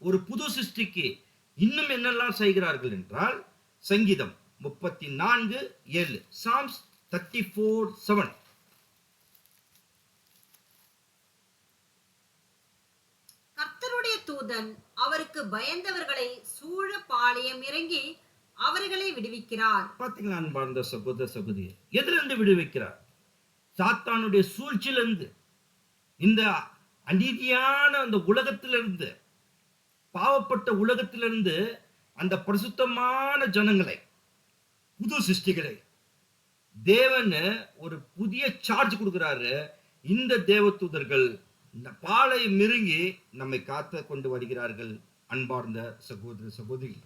ஒரு புது சிருஷ்டிக்கு இன்னும் என்னெல்லாம் செய்கிறார்கள் என்றால், சங்கீதம் 34:7, சாம்ஸ் 34:7. கர்த்தருடைய தூதன் அவருக்கு பயந்தவர்களை சூழ பாளையம் இறங்கி அவர்களை விடுவிக்கிறார். பாத்தீங்களா அன்பார்ந்த சகோதர சகோதரி, எதிலிருந்து விடுவிக்கிறார்? சாத்தானுடைய சூழ்ச்சியிலிருந்து, இந்த அநீதியான அந்த உலகத்திலிருந்து, பாவப்பட்ட உலகத்திலிருந்து அந்த பரிசுத்தமான ஜனங்களை, புது சிருஷ்டிகளை தேவன் ஒரு புதிய சார்ஜ் கொடுக்கிறாரு. இந்த தேவதூதர்கள் பாளையம் மிருங்கி நம்மை காத்து கொண்டு வருகிறார்கள். அன்பார்ந்த சகோதர சகோதரி,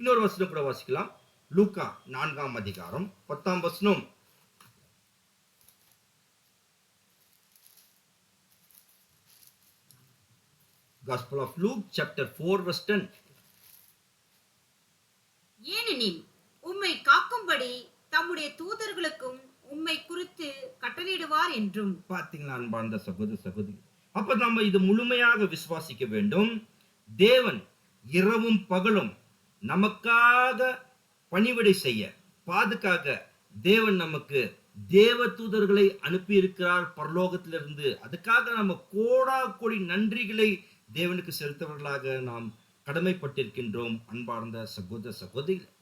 இன்னொரு வசனம் கூட வாசிக்கலாம். லூக்கா 4ஆம் அதிகாரம் 10ஆம் வசனம். Gospel of Luke chapter 4 verse 10. ஏனெனில் உம்மை காக்கும்படி தம்முடைய தூதர்களுக்கும் உம்மை குறித்து கட்டளையிடுவார் என்றும். பாத்தீங்களா அன்பார்ந்த சகோதர சகோதரி, அப்ப நம்ம இது முழுமையாக விசுவாசிக்க வேண்டும். தேவன் இரவும் பகலும் நமக்காக பணிவிடை செய்ய, பாதுகாக்க தேவன் நமக்கு தேவ தூதர்களை அனுப்பி இருக்கிறார் பரலோகத்திலிருந்து. அதுக்காக நம்ம கோடா கோடி நன்றிகளை தேவனுக்கு செலுத்தவர்களாக நாம் கடமைப்பட்டிருக்கின்றோம் அன்பார்ந்த சகோதர சகோதரிகள்.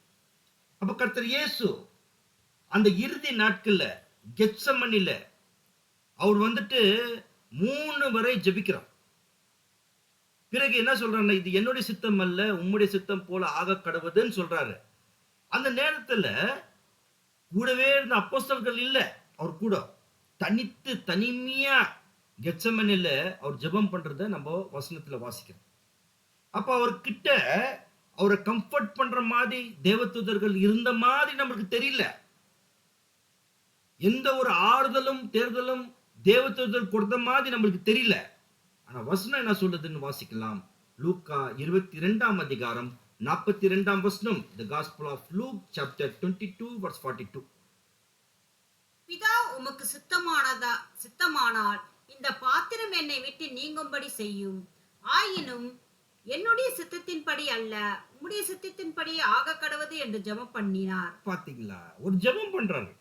அப்ப கர்த்தர் இயேசு அந்த இறுதி நாட்கள்ல கெத்செமனில அவர் 3 வரை ஜெபிக்கிறார். பிறகு என்ன சொல்றாருன்னா, இது என்னுடைய சித்தம் அல்ல, உம்முடைய சித்தம் போல ஆக கடவுதுன்னு சொல்றாரு. அந்த நேரத்துல கூடவே இருந்த அப்போஸ்தலர்கள் இல்ல, அவர் கூட தனிமையா கெத்செமனில அவர் ஜெபம் பண்றத நம்ம வசனத்துல வாசிக்கிறோம். அப்ப அவர்கிட்ட அவரை கம்ஃபர்ட் பண்ற மாதிரி தேவதூதர்கள் இருந்த மாதிரி நமக்கு தெரியல. எந்த ஒரு ஆறுதலும் தேர்தலும் தேவதூதர்கள் கொடுத்த மாதிரி நம்மளுக்கு தெரியல. ஆனா வசனம் என்ன சொல்றதுன்னு வாசிக்கலாம். லூக்கா 22ஆம் அதிகாரம் 42ஆம் வசனம். The Gospel of Luke chapter 22 verse 42. பிதா உமக்கு சித்தமானால் இந்த பாத்திரம் என்னை விட்டு நீங்கும்படி செய்யும். ஆயினும் என்னுடைய சித்தத்தின்படி அல்ல, உம்முடைய சித்தத்தின்படி ஆக கடவது என்று ஜெபம் பண்ணினார். பாத்தீங்களா, ஒரு ஜெபம் பண்றாரு.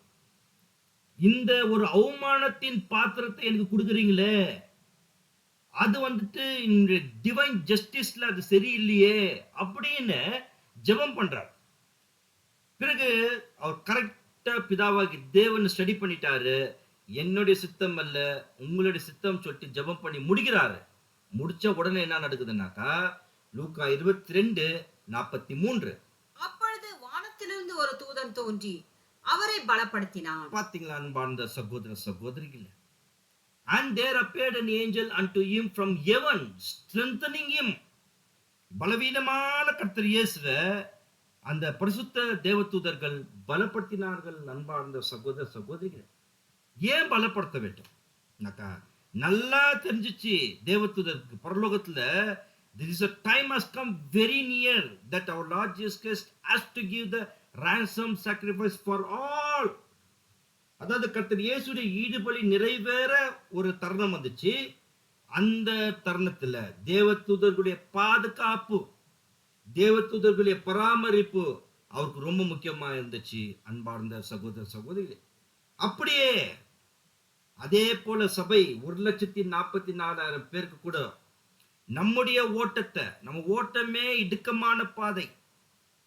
இந்த ஒரு அவமானத்தின் பாத்திரத்தை எனக்கு கொடுக்குறீங்களே, அது வந்துட்டு இந்த டிவைன் ஜஸ்டிஸ்ல அது சரியில்லையே அப்படின்னு ஜெபம் பண்றார். பிறகு அவர் கரெக்டா பிதாவாகி தேவன் ஸ்டடி பண்ணிட்டாரு. என்னுடைய சித்தம் அல்ல உங்களுடைய சித்தம் சொல்லிட்டு ஜெபம் பண்ணி முடிக்கிறாரு. முடிச்ச உடனே என்ன நடக்குதுன்னாக்கா, லூக்கா 22:43. அப்பொழுது வானத்திலிருந்து ஒரு தூதன் தோன்றி அவரை பலப்படுத்தினான். பாத்தீங்களா அன்பார்ந்த சகோதர சகோதரிகளே, and there appeared an angel unto him from heaven strengthening him. பலவீனமான கர்த்தர் இயேசுவை அந்த பரிசுத்த தேவதூதர்கள் பலப்படுத்தினார்கள். அன்பார்ந்த சகோதர சகோதரிகளே, ஏன் பலப்படுத்த வேண்டும்? நல்லா தெரிஞ்சிச்சு தேவதூதருக்கு பரலோகத்துல there is a time has come very near that our Lord Jesus Christ has to give the ransom sacrifice for all. அதாவது கர்த்தர் இயேசுடைய ஈடுபலி நிறைவேற ஒரு தருணம் வந்துச்சு. அந்த தருணத்துல தேவதூதர்களுடைய பாதுகாப்பு, தேவதூதர்களுடைய பராமரிப்பு அவருக்கு ரொம்ப முக்கியமா இருந்துச்சு. அன்பார்ந்த சகோதர சகோதரிகளே, அப்படியே அதே போல சபை 1,44,000 பேருக்கு கூட நம்முடைய ஓட்டத்தை, நம்ம ஓட்டமே இடுக்கமான பாதை,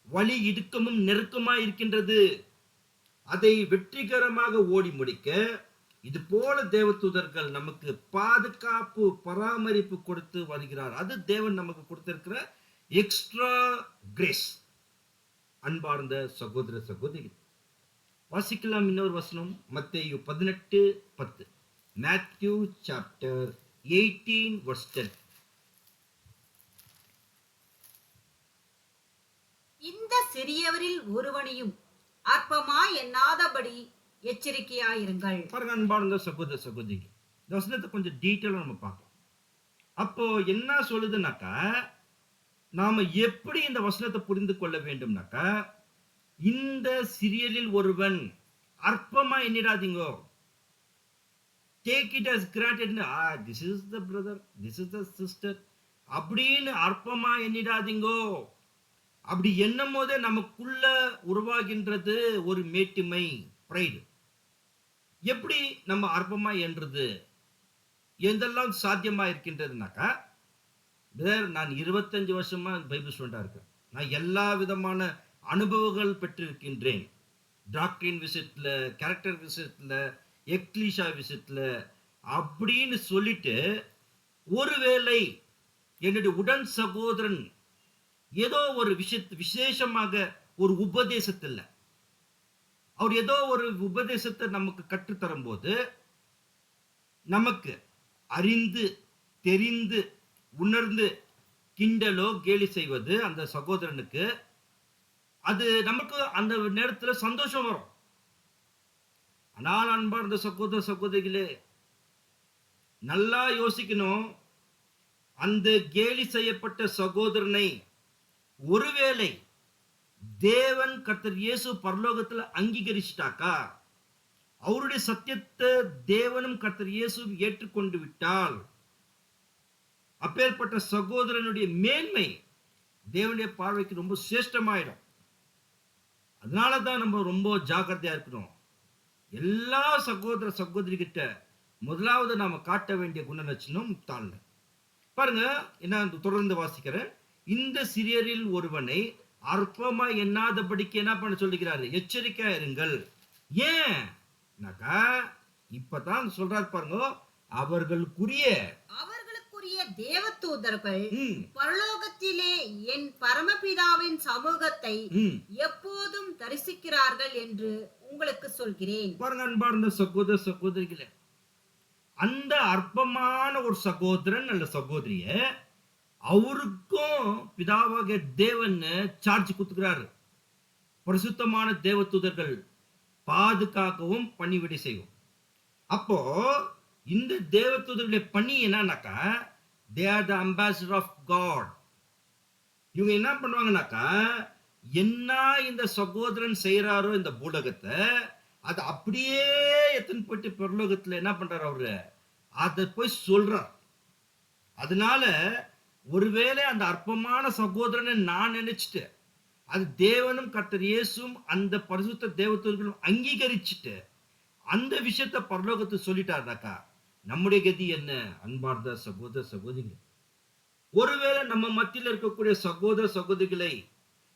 வழி இடுக்கமும் நெருக்கமா இருக்கின்றது. அதை வெற்றிகரமாக ஓடி முடிக்க இது போல தேவதூதர்கள் நமக்கு பாதுகாப்பு பராமரிப்பு கொடுத்து வருகிறார். அது தேவன் நமக்கு கொடுத்திருக்கிற எக்ஸ்ட்ரா கிரேஸ். அன்பார்ந்த சகோதர சகோதரி, வாசிக்கலாம் இன்னொரு வசனம். மத்தேயு 18:10. Matthew chapter 18 verse 10. இந்த சிறியவரில் ஒருவனையும் அற்பமாய் எண்ணாதபடி எச்சரிக்கையாயிருங்கள். பாருங்க அன்பார்ந்த சகோதர சகோதரி, இந்த வசனத்தை கொஞ்சம் டீட்டெயிலா நம்ம பார்க்கலாம். அப்போ என்ன சொல்லுதுனாக்கா, நாம எப்படி இந்த வசனத்தை புரிந்து கொள்ள வேண்டும்னாக்கா, இந்த சிறியலில் ஒருவன் அற்பமா எண்ணிடாதீங்கோ. Take it as granted. This is the brother, this is the sister அப்படின்னு அற்பமா எண்ணிடாதீங்கோ. அப்படி எண்ணும் போதே நமக்குள்ள உருவாகின்றது ஒரு மேட்டிமை, பிரைடு. எப்படி நம்ம அற்பமா என்றது எதெல்லாம் சாத்தியமா இருக்கின்றதுனாக்கா, நான் 25 வருஷமா பைபிள் ஸ்டூடெண்டா இருக்கேன். நான் எல்லா விதமான அனுபவங்கள் பெற்றிருக்கின்றேன். டாக்டரின் விசிட்ல, கேரக்டர் விசிட்ல, எக்லீஷா விசிட்ல அப்படின்னு சொல்லிட்டு, ஒருவேளை என்னுடைய உடன் சகோதரன் ஏதோ ஒரு விசேஷமாக ஒரு உபதேசத்தில் அவர் ஏதோ ஒரு உபதேசத்தை நமக்கு கற்றுத்தரும் போது, நமக்கு அறிந்து தெரிந்து உணர்ந்து கிண்டலோ கேலி செய்வது அந்த சகோதரனுக்கு, அது நமக்கு அந்த நேரத்தில் சந்தோஷம் வரும். ஆனால் அன்பார்ந்த சகோதர சகோதரிகளே, நல்லா யோசிக்கணும். அந்த கேலி செய்யப்பட்ட சகோதரனை ஒருவேளை தேவன் கர்த்தர் இயேசு பரலோகத்தில் அங்கீகரிச்சிட்டாக்கா, அவருடைய சத்தியத்தை தேவனும் கர்த்தர் இயேசு ஏற்றுக்கொண்டு விட்டால், அப்பேற்பட்ட சகோதரனுடைய மேன்மை தேவனுடைய பார்வைக்கு ரொம்ப சிரேஷ்டமாயிடும். அதனாலதான் நம்ம ரொம்ப ஜாக்கிரதையா இருக்கணும். எல்லா சகோதர சகோதரி கிட்ட முதலாவது நாம காட்ட வேண்டிய குணலட்சணம் தாழ்மை. பாருங்க, என்ன தொடர்ந்து வாசிக்கிறேன். இந்த சிறியரில் ஒருவனை அற்பமா எண்ணாதபடிக்கு என்ன பண்ண சொல்லுகிறாரு? எச்சரிக்கையா இருங்கள். ஏன் இப்பதான் சொல்றாரு பாருங்க, அவர்களுக்குரிய தேவதூதர்கள் பரலோகத்திலே என் பரமபிதாவின் சமூகத்தை எப்போதும் தரிசிக்கிறார்கள் என்று உங்களுக்கு சொல்கிறேன். பாருங்க அன்பார்ந்த சகோதர சகோதரிகளே, அந்த அற்பமான ஒரு சகோதரன் அல்ல சகோதரிய அவருக்கும் பிதாவாகிய தேவன் சார்ஜ் கொடுத்துக்கிறாரு. பரிசுத்தமான தேவதூதர்கள் பாதுகாக்கவும் பணிவிடை செய்யும். அப்போ இந்த தேவதூதர்களுடைய பணி என்னன்னாக்கா, they are the ambassador of God. இவங்க என்ன பண்ணுவாங்கன்னாக்கா, என்ன இந்த சகோதரன் செய்யறாரோ இந்த பூலகத்தை, அதை அப்படியே எடுத்துன்னு போயிட்டு பரலோகத்துல என்ன பண்றாரு அவரு, அதை போய் சொல்றார். அதனால ஒருவேளை அந்த அற்பமான சகோதரனை நான் நினைச்சிட்டு, அது தேவனும் கர்த்தர் இயேசுவும் அந்த பரிசுத்த தேவதூதர்களும் அங்கீகரிச்சுட்டு அந்த விஷயத்தை பரலோகத்தை சொல்லிட்டாருனாக்கா, நம்முடைய கதி என்ன? அன்பார்ந்த சகோதர சகோதரிகள், ஒருவேளை நம்ம மத்தியில் இருக்கக்கூடிய சகோதர சகோதரிகளை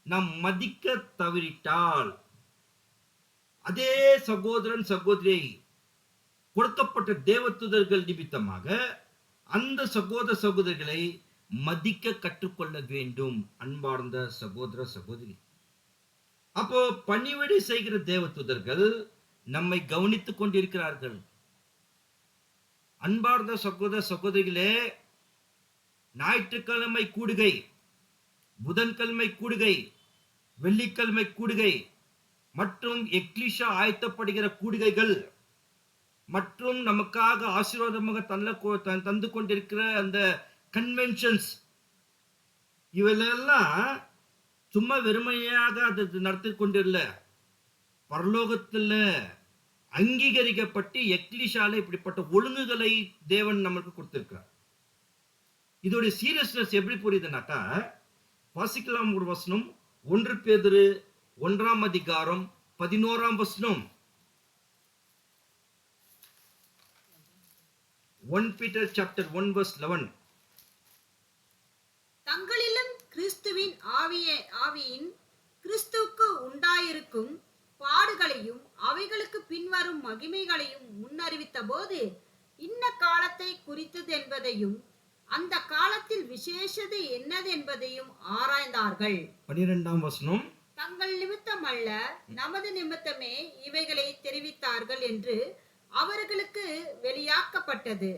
நாம் மதிக்க தவறிட்டால், அதே சகோதரன் சகோதரியை கொடுக்கப்பட்ட தேவதூதர்கள் நிமித்தமாக அந்த சகோதர சகோதரிகளை மதிக்க கற்றுக்கொள்ள வேண்டும். அன்பார்ந்த சகோதர சகோதரி, அப்போ பணிவிடை செய்கிற தேவதூதர்கள் நம்மை கவனித்துக் கொண்டிருக்கிறார்கள். அன்பார்ந்த சகோதர சகோதரிகளே, ஞாயிற்றுக்கிழமை கூடுகை, புதன்கிழமை கூடுகை, வெள்ளிக்கிழமை கூடுகை மற்றும் எக்லிஷா ஆயத்தப்படுகிற கூடுகைகள் மற்றும் நமக்காக ஆசீர்வாதமாக தந்து கொண்டிருக்கிற அந்த கன்வென்ஷன்ஸ், இவெல்லாம் சும்மா வெறுமையாக அது நடத்தி கொண்டிருல, பரலோகத்தில் அங்கீகரிக்கப்பட்டு எக்லிஷால இப்படிப்பட்ட ஒழுங்குகளை தேவன் நமக்கு கொடுத்திருக்கிறார். இதோடைய சீரியஸ்னஸ் எப்படி புரியுதுனாக்கா, வாசிக்கலாம் ஒரு வசனம், 1 பேதுரு 1ஆம் அதிகாரம் 11ஆம் வசனம். 1 Peter chapter 1 verse 11. தங்களிலும் கிறிஸ்துவின் ஆவியின் கிறிஸ்துவுக்கு உண்டாயிருக்கும் பாடுகளையும் அவைகளுக்கு பின்வரும் மகிமைகளையும் முன்னறிவித்த போது இன்ன காலத்தை குறித்தது என்பதையும் அந்த காலத்தில் விசேஷது என்னது என்பதையும் ஆராய்ந்தார்கள். 12ஆம் வசனம். தங்கள் நிமித்தம் அல்ல, நமது நிமித்தமே இவைகளை தெரிவித்தார்கள் என்று அவர்களுக்கு வெளியாக்கப்பட்டது.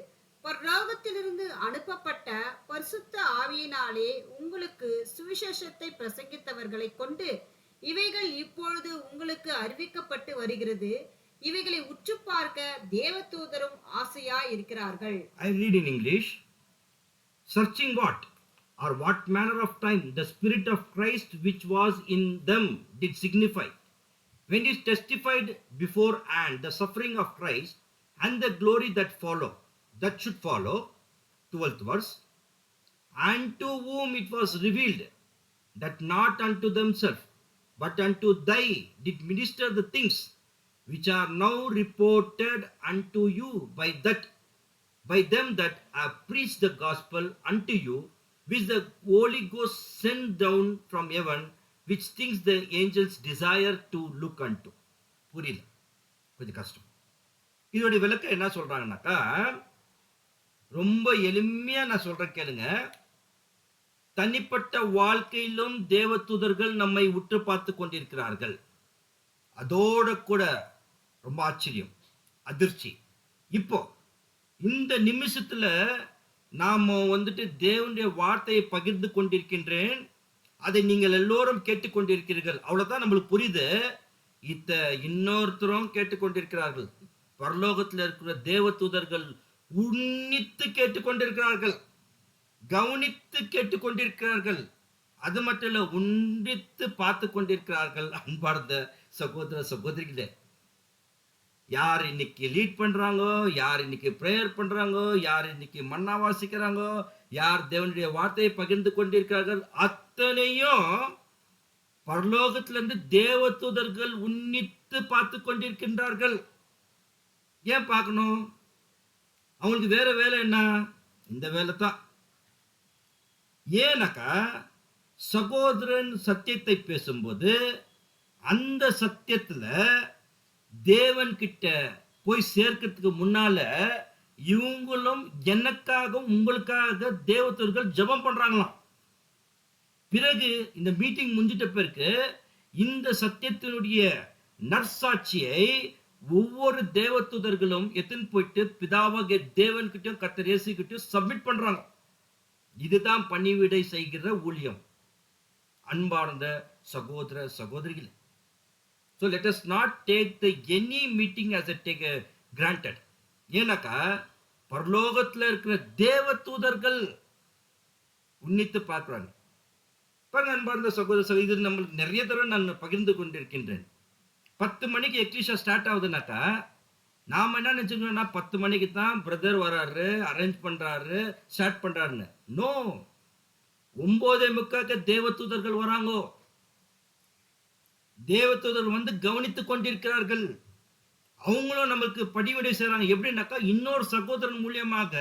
பரலோகத்திலிருந்து அனுப்பப்பட்ட பரிசுத்த ஆவியினாலே உங்களுக்கு சுவிசேஷத்தை பிரசங்கித்தவர்களை கொண்டு இவைகள் இப்பொழுது உங்களுக்கு அறிவிக்கப்பட்டு வருகிறது. இவைகளை உற்று பார்க்க தேவதூதரும் ஆசையாய் இருக்கிறார்கள். I read in English. Searching what or what manner of time the Spirit of Christ which was in them did signify, when it testified beforehand the suffering of Christ and the glory that should follow. 12th verse. And to whom it was revealed that not unto themselves but unto thy did minister the things which are now reported unto you by them that have preached the gospel unto you, which the Holy Ghost sent down from heaven, which things the angels desire to look unto. புரியல, கொஞ்சம் கஷ்டம். இதோட விளக்கம் என்ன சொல்றாங்கன்னாக்கா, ரொம்ப எளிமையா நான் சொல்றேன் கேளுங்க. தனிப்பட்ட வாழ்க்கையிலும் தேவதூதர்கள் நம்மை உற்று பார்த்து கொண்டிருக்கிறார்கள். அதோட கூட ரொம்ப ஆச்சரியம், அதிர்ச்சி. இப்போ இந்த நிமிஷத்துல நாம தேவனுடைய வார்த்தையை பகிர்ந்து கொண்டிருக்கின்றேன், அதை நீங்கள் எல்லோரும் கேட்டுக்கொண்டிருக்கிறீர்கள். அவ்வளவுதான் நம்மளுக்கு புரியுது. இன்னொருத்தரும் கேட்டுக்கொண்டிருக்கிறார்கள். பரலோகத்தில் இருக்கிற தேவதூதர்கள் உன்னித்து கேட்டுக்கொண்டிருக்கிறார்கள், கவனித்து கேட்டுக்கொண்டிருக்கிறார்கள். அது மட்டும் இல்ல, உன்னித்து பார்த்து கொண்டிருக்கிறார்கள். அன்பார்ந்த சகோதர சகோதரிகளே, யார் இன்னைக்கு லீட் பண்றாங்கோ, யார் இன்னைக்கு பிரேயர் பண்றாங்கோ, யார் இன்னைக்கு மன்னா வாசிக்கிறாங்கோ, யார் தேவனுடைய வார்த்தையை பகிர்ந்து கொண்டிருக்கிறார்கள், அத்தனையும் பரலோகத்திலிருந்து தேவதூதர்கள் உன்னித்து பார்த்து கொண்டிருக்கின்றார்கள். ஏன் பார்க்கணும்? அவங்களுக்கு வேற வேலை என்ன? இந்த வேலை தான். ஏன்னாக்கா, சகோதரன் சத்தியத்தை பேசும்போது அந்த சத்தியத்துல தேவன் கிட்ட போய் சேர்க்கிறதுக்கு முன்னால இவங்களும் எனக்காகவும் உங்களுக்காக தேவதூதர்கள் ஜெபம் பண்றாங்களாம். பிறகு இந்த மீட்டிங் முடிஞ்சிட்ட பிறகு இந்த சத்தியத்தினுடைய நற்சாட்சியை ஒவ்வொரு தேவதூதர்களும் எத்தனை போயிட்டு பிதாவாகிய தேவன் கிட்டயும் கர்த்தர் இயேசு கிட்டயும் சப்மிட் பண்றாங்க. இதுதான் பணிவிடை செய்கிற ஊழியம். அன்பார்ந்த சகோதர சகோதரிகளே, so let us not take the any meeting as a take a granted. ஏன்னாக்கா பரலோகத்துல இருக்கிற தேவ தூதர்கள் உன்னித்து பார்க்கிறாங்க. பாருங்க அன்பார்ந்த சகோதர சகோதரி, இது நம்மளுக்கு நிறைய தடவை நான் பகிர்ந்து கொண்டிருக்கின்றேன். 10 மணிக்கு எக்லிஷா ஸ்டார்ட் ஆகுதுனாக்கா நாம என்ன நினைச்சுக்கோன்னா 10 மணிக்கு தான் பிரதர் வராரு, அரேஞ்ச் பண்றாரு, ஸ்டார்ட் பண்றாருன்னு. நோ, 9:45 தேவதூதர்கள் வராங்கோ. தேவதூதர்கள் வந்து கவனித்துக் கொண்டிருக்கிறார்கள். அவங்களும் நமக்கு பணிவிடை செய்றாங்க. எப்படின்னாக்கா இன்னொரு சகோதரன் மூலியமாக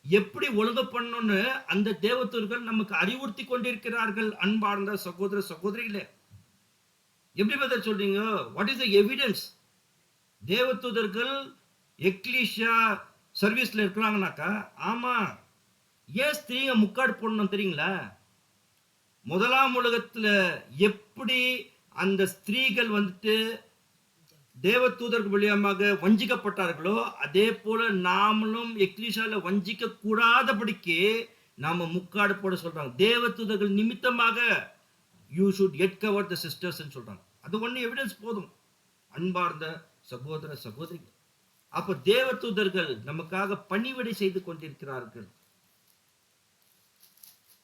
எப்படி ஒழுங்கு பண்ணணும்னு அந்த தேவதூதர்கள் நமக்கு அறிவுறுத்தி கொண்டிருக்கிறார்கள். அன்பார்ந்த சகோதர சகோதரிகளே, எப்படி பதர் சொல்றீங்க? What is the evidence? தேவதூதர்கள் எக்லிஷியா சர்வீஸ்ல இருக்கிறாங்கனாக்கா, ஆமா. ஏன் ஸ்திரீங்க முக்காடு போடணும் தெரியுங்களா? முதலாம் உலகத்துல எப்படி அந்த ஸ்திரீகள் வந்துட்டு தேவதூதர்கள் மூலியமாக வஞ்சிக்கப்பட்டார்களோ, அதே போல நாமளும் எக்லிஷால வஞ்சிக்க கூடாதபடிக்கு நாம முக்காடு போட சொல்றாங்க. தேவதூதர்கள் நிமித்தமாக you should at cover the sisters சொல்றாங்க. அது ஒண்ணு எவிடன்ஸ் போதும். அன்பார்ந்த சகோதர சகோதரிகள், அப்ப தேவதூதர்கள் நமக்காக பணிவிடை செய்து கொண்டிருக்கிறார்கள்.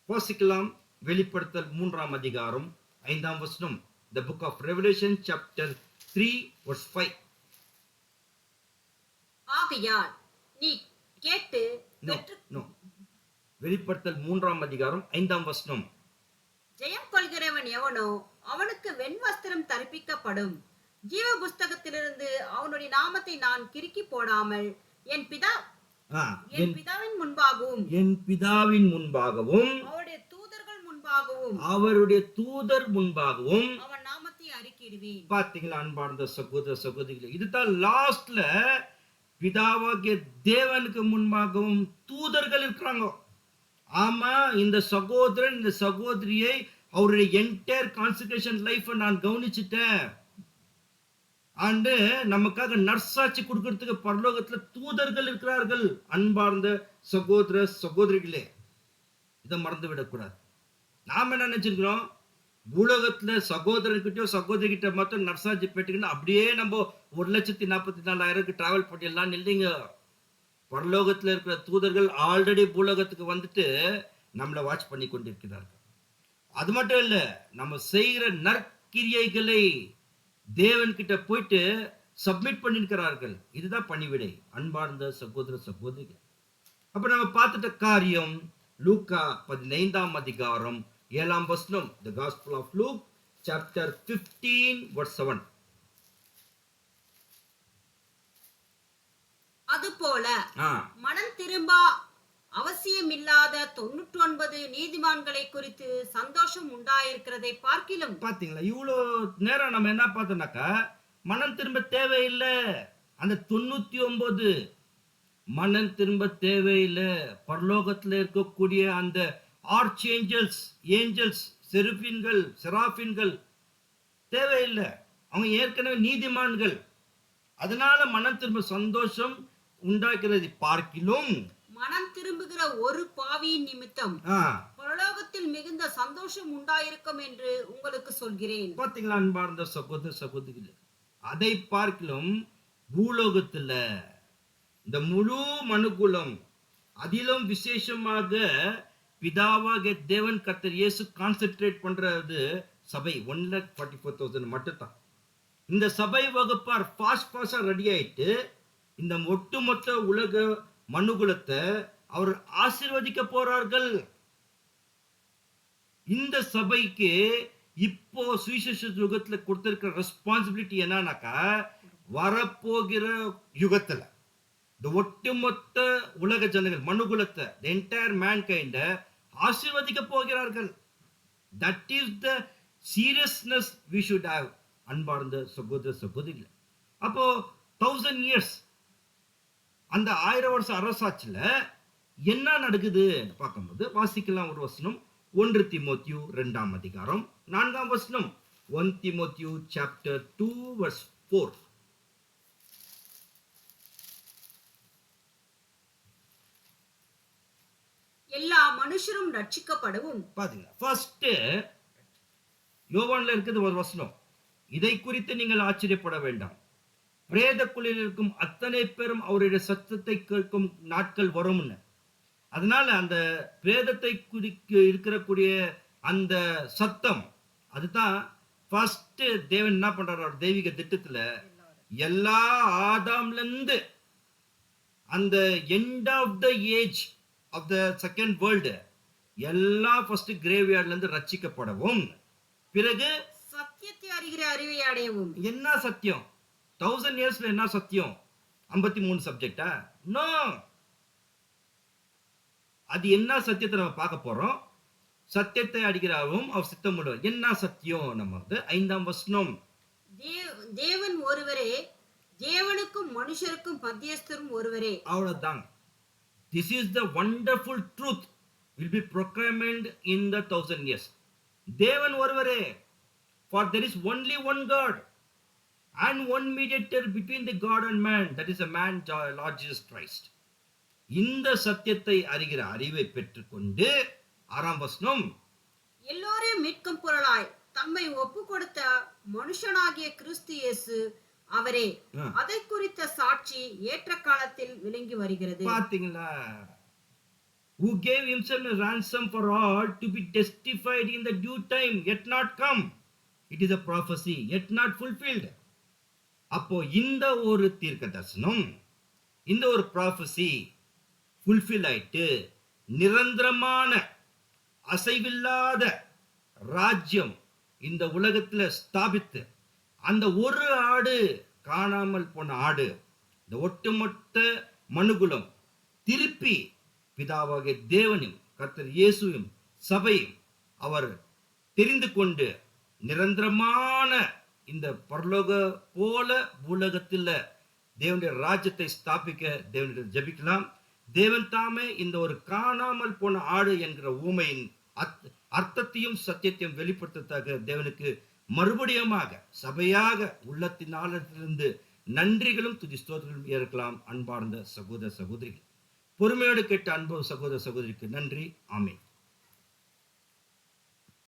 வாசிக்கலாம் வெளிப்படுத்தல் 3ஆம் அதிகாரம் 5ஆம் வசனம். The book of Revelation chapter 3 verse 5. ஆகையால் நீ கேட்டு No. வெளிப்படுத்தல் 3ஆம் அதிகாரம் 5ஆம் வசனம். ஜெயம் கொள்கிறவன் எவனோ அவனுக்கு வெண்வஸ்திரம் தரிப்பிக்கப்படும். ஜீவ புஸ்தகத்திலிருந்து அவனுடைய நாமத்தை நான் கிறுக்கி போடாமல் என் பிதாவின் முன்பாகவும் என் பிதாவின் முன்பாகவும் அவருடைய தூதர் முன்பாகவும் அவன் நாமத்தை அறிக்கையிடுவேன். பாத்தீங்களா அன்பார்ந்த சகோதர சகோதரிகளே, இதுதான் லாஸ்ட்ல பிதாவாகிய தேவனுக்கு முன்பாகவும் தூதர்கள் இருக்கிறாங்க. ஆமா, இந்த சகோதரன் இந்த சகோதரியை அவருடைய என்டையர் கான்சென்ட்ரேஷன் லைஃப் நான் கவனிச்சுட்டேன். ஆண்டு நமக்காக நர்சாட்சி கொடுக்கிறதுக்கு பரலோகத்துல தூதர்கள் இருக்கிறார்கள். அன்பார்ந்த சகோதர சகோதரிகளே, இதை மறந்து விடக்கூடாது. நாம என்ன நினைச்சிருக்கிறோம்? பூலோகத்துல சகோதரர்கிட்டயோ சகோதரி கிட்ட மட்டும் நர்சாட்சி பெற்றுக்கணும், அப்படியே நம்ம 1,44,000 டிராவல் பண்ணிடலாம் இல்லைங்க. பரலோகத்துல இருக்கிற தூதர்கள் ஆல்ரெடி பூலோகத்துக்கு வந்துட்டு நம்மளை வாட்ச் பண்ணி கொண்டிருக்கிறார்கள். அது மட்டும் இல்ல, நம்ம செய்கிற நற்கிரியைகளை தேவன் கிட்ட போயிட்டு சப்மிட் பண்ணிருக்கிறார்கள். இதுதான் பணிவிடை. அன்பார்ந்த சகோதர சகோதரிகள், அப்ப நம்ம பார்த்துட்ட காரியம் லூக்கா 15ஆம் அதிகாரம் 7ஆம் வசனம். The Gospel of Luke chapter 15 verse 7. அதுபோல மனம் திரும்ப அவசியமில்லாத 99 நீதிமான்களை குறித்து சந்தோஷம் உண்டாயிருக்கிறதை பார்க்கிலும். பாத்தீங்களா, இவ்வளவு நேரம் நம்ம என்ன பார்த்தோம்னாக்கா மனம் திரும்ப தேவையில்லை. அந்த 99 மனம் திரும்ப தேவையில்லை. பரலோகத்தில் இருக்கக்கூடிய அந்த ஆர்ச் ஏஞ்சல்ஸ், செராபின்கள் தேவையில்லை. அவங்க ஏற்கனவே நீதிமான்கள். அதனால மனம் திரும்ப சந்தோஷம் உண்டாக்குறது பார்க்கிலும் மனம் திரும்புகிற ஒரு பாவியின் நிமித்தம் பரலோகத்தில் மிகுந்த சந்தோஷம் உண்டாயிருக்கும் என்று உங்களுக்கு சொல்கிறேன். பாத்தீங்களா அன்பார்ந்த சகோதர சகோதரிகளே, அதை பார்க்கிலும் பூலோகத்துல இந்த முழு மனுக்குலம், அதிலும் விசேஷமாக பிதாவாக தேவன் கர்த்தர் இயேசு கான்சென்ட்ரேட் பண்றது சபை 1,44,000 மட்டும்தான். இந்த சபை வகுப்பார் ஃபாஸ்டா ரெடி ஆயிட்டு இந்த ஒட்டுமொத்த உலக மனுகுலத்தை அவர் ஆசீர்வதிக்க போறார்கள். இந்த சபைக்கு இப்போ சுவிசேஷ யுகத்துல கொடுத்திருக்கிற ரெஸ்பான்சிபிலிட்டி என்னன்னாக்கா, வரப்போகிற யுகத்துல இந்த ஒட்டுமொத்த உலக ஜனங்கள் மனுகுலத்தை, the entire mankind ஆசீர்வதிக்க போகிறார்கள். That is the seriousness we should have. அன்பார்ந்த சகோதர சகோதரிகளே, அப்போ 1000 years அந்த 1000 வருஷ அரசாட்சியில என்ன நடக்குது பார்க்கும்போது வாசிக்கலாம் ஒரு வசனம். 1 தீமோத்தேயு 2ஆம் அதிகாரம் 4ஆம் வசனம். 1 தீமோத்தேயு chapter 2 verse 4. எல்லா மனுஷரும் ரட்சிக்கப்படவும். பாத்தீங்களா? ஃபர்ஸ்ட் யோவான்ல இருக்குது ஒரு வசனம். இதை குறித்து நீங்கள் ஆச்சரியப்பட வேண்டாம். பிரேதக்குழியில் இருக்கும் அத்தனை பேரும் அவருடைய சத்தத்தை கேட்கும் நாட்கள் வரும்னு. அதனால அந்த பிரேதத்தை குறிக்க இருக்கக்கூடிய அந்த சத்தம், அதுதான் ஃபர்ஸ்ட் தேவன் என்ன பண்றாரு அவர் தெய்வீக திட்டத்துல, எல்லா ஆதாம்ல இருந்து அந்த end of the age of the second world எல்லாம் ஃபர்ஸ்ட் கிரேவியார்ட்ல இருந்து ரட்சிக்கப்படவும், பிறகு சத்தியத்தை அறிகிற அறிவை அடையவும். என்ன சத்தியம்? 1000 இயர்ஸ்ல என்ன சத்தியம்? 53 சப்ஜெக்டா? நோ. அது என்ன சத்தியத்தை நம்ம பார்க்க போறோம்? சத்தியத்தை அடிக்கிறாவும் அவர் சித்தம் பண்ணுவார். என்ன சத்தியம்? நம்ம 5ஆம் வசனம். தேவன் ஒருவரே, தேவனுக்கும் மனுஷருக்கும் மத்தியஸ்தரும் ஒருவரே. அவ்வளவுதான். This is the wonderful truth will be proclaimed in the 1000 years. தேவன் ஒருவரே. For there is only one God and one mediator between the God and man, that is a man, Lord Jesus Christ. இந்த சத்தியத்தை அறிகிற அறிவை பெற்றுக்கொண்டு 6ஆம் வசனம், எல்லோரையும் மீட்கும் பொருளாய் தம்மை ஒப்பு கொடுத்த மனுஷனாகிய கிறிஸ்து இயேசு அவரே. அதை குறித்த சாட்சி ஏற்ற காலத்தில் விளங்கி வருகிறது. பாத்தீங்களா? Who gave himself a ransom for all to be testified in the due time, yet not come. It is a prophecy, yet not fulfilled. அப்போ இந்த ஒரு தீர்க்க தரிசனம், இந்த ஒரு ப்ராஃபஸி ஃபுல்ஃபில் ஆயிட்டு நிரந்தரமான அசைவில்லாத ராஜ்யம் இந்த உலகத்துல ஸ்தாபித்து, அந்த ஒரு ஆடு, காணாமல் போன ஆடு, இந்த ஒட்டுமொத்த மனுகுலம் திருப்பி பிதாவாகிய தேவனையும் கர்த்தர் இயேசுவையும் சபையும் அவர் தெரிந்து கொண்டு நிரந்தரமான இந்த பரலோக போல பூலோகத்தில் தேவனுடைய ராஜ்யத்தை ஸ்தாபிக்க தேவனிடம் ஜெபிக்கலாம். தேவன் தாமே இந்த ஒரு காணாமல் போன ஆடு என்கிற ஊமையின் அர்த்தத்தையும் சத்தியத்தையும் வெளிப்படுத்ததாக தேவனுக்கு மறுபடியுமாக சபையாக உள்ளத்தின் ஆழத்திலிருந்து நன்றிகளும் துதி ஸ்தோத்திரங்களும் ஏற்கலாம். அன்பார்ந்த சகோதர சகோதரிகள், பொறுமையோடு கேட்ட அன்பு சகோதர சகோதரிக்கு நன்றி. ஆமென்.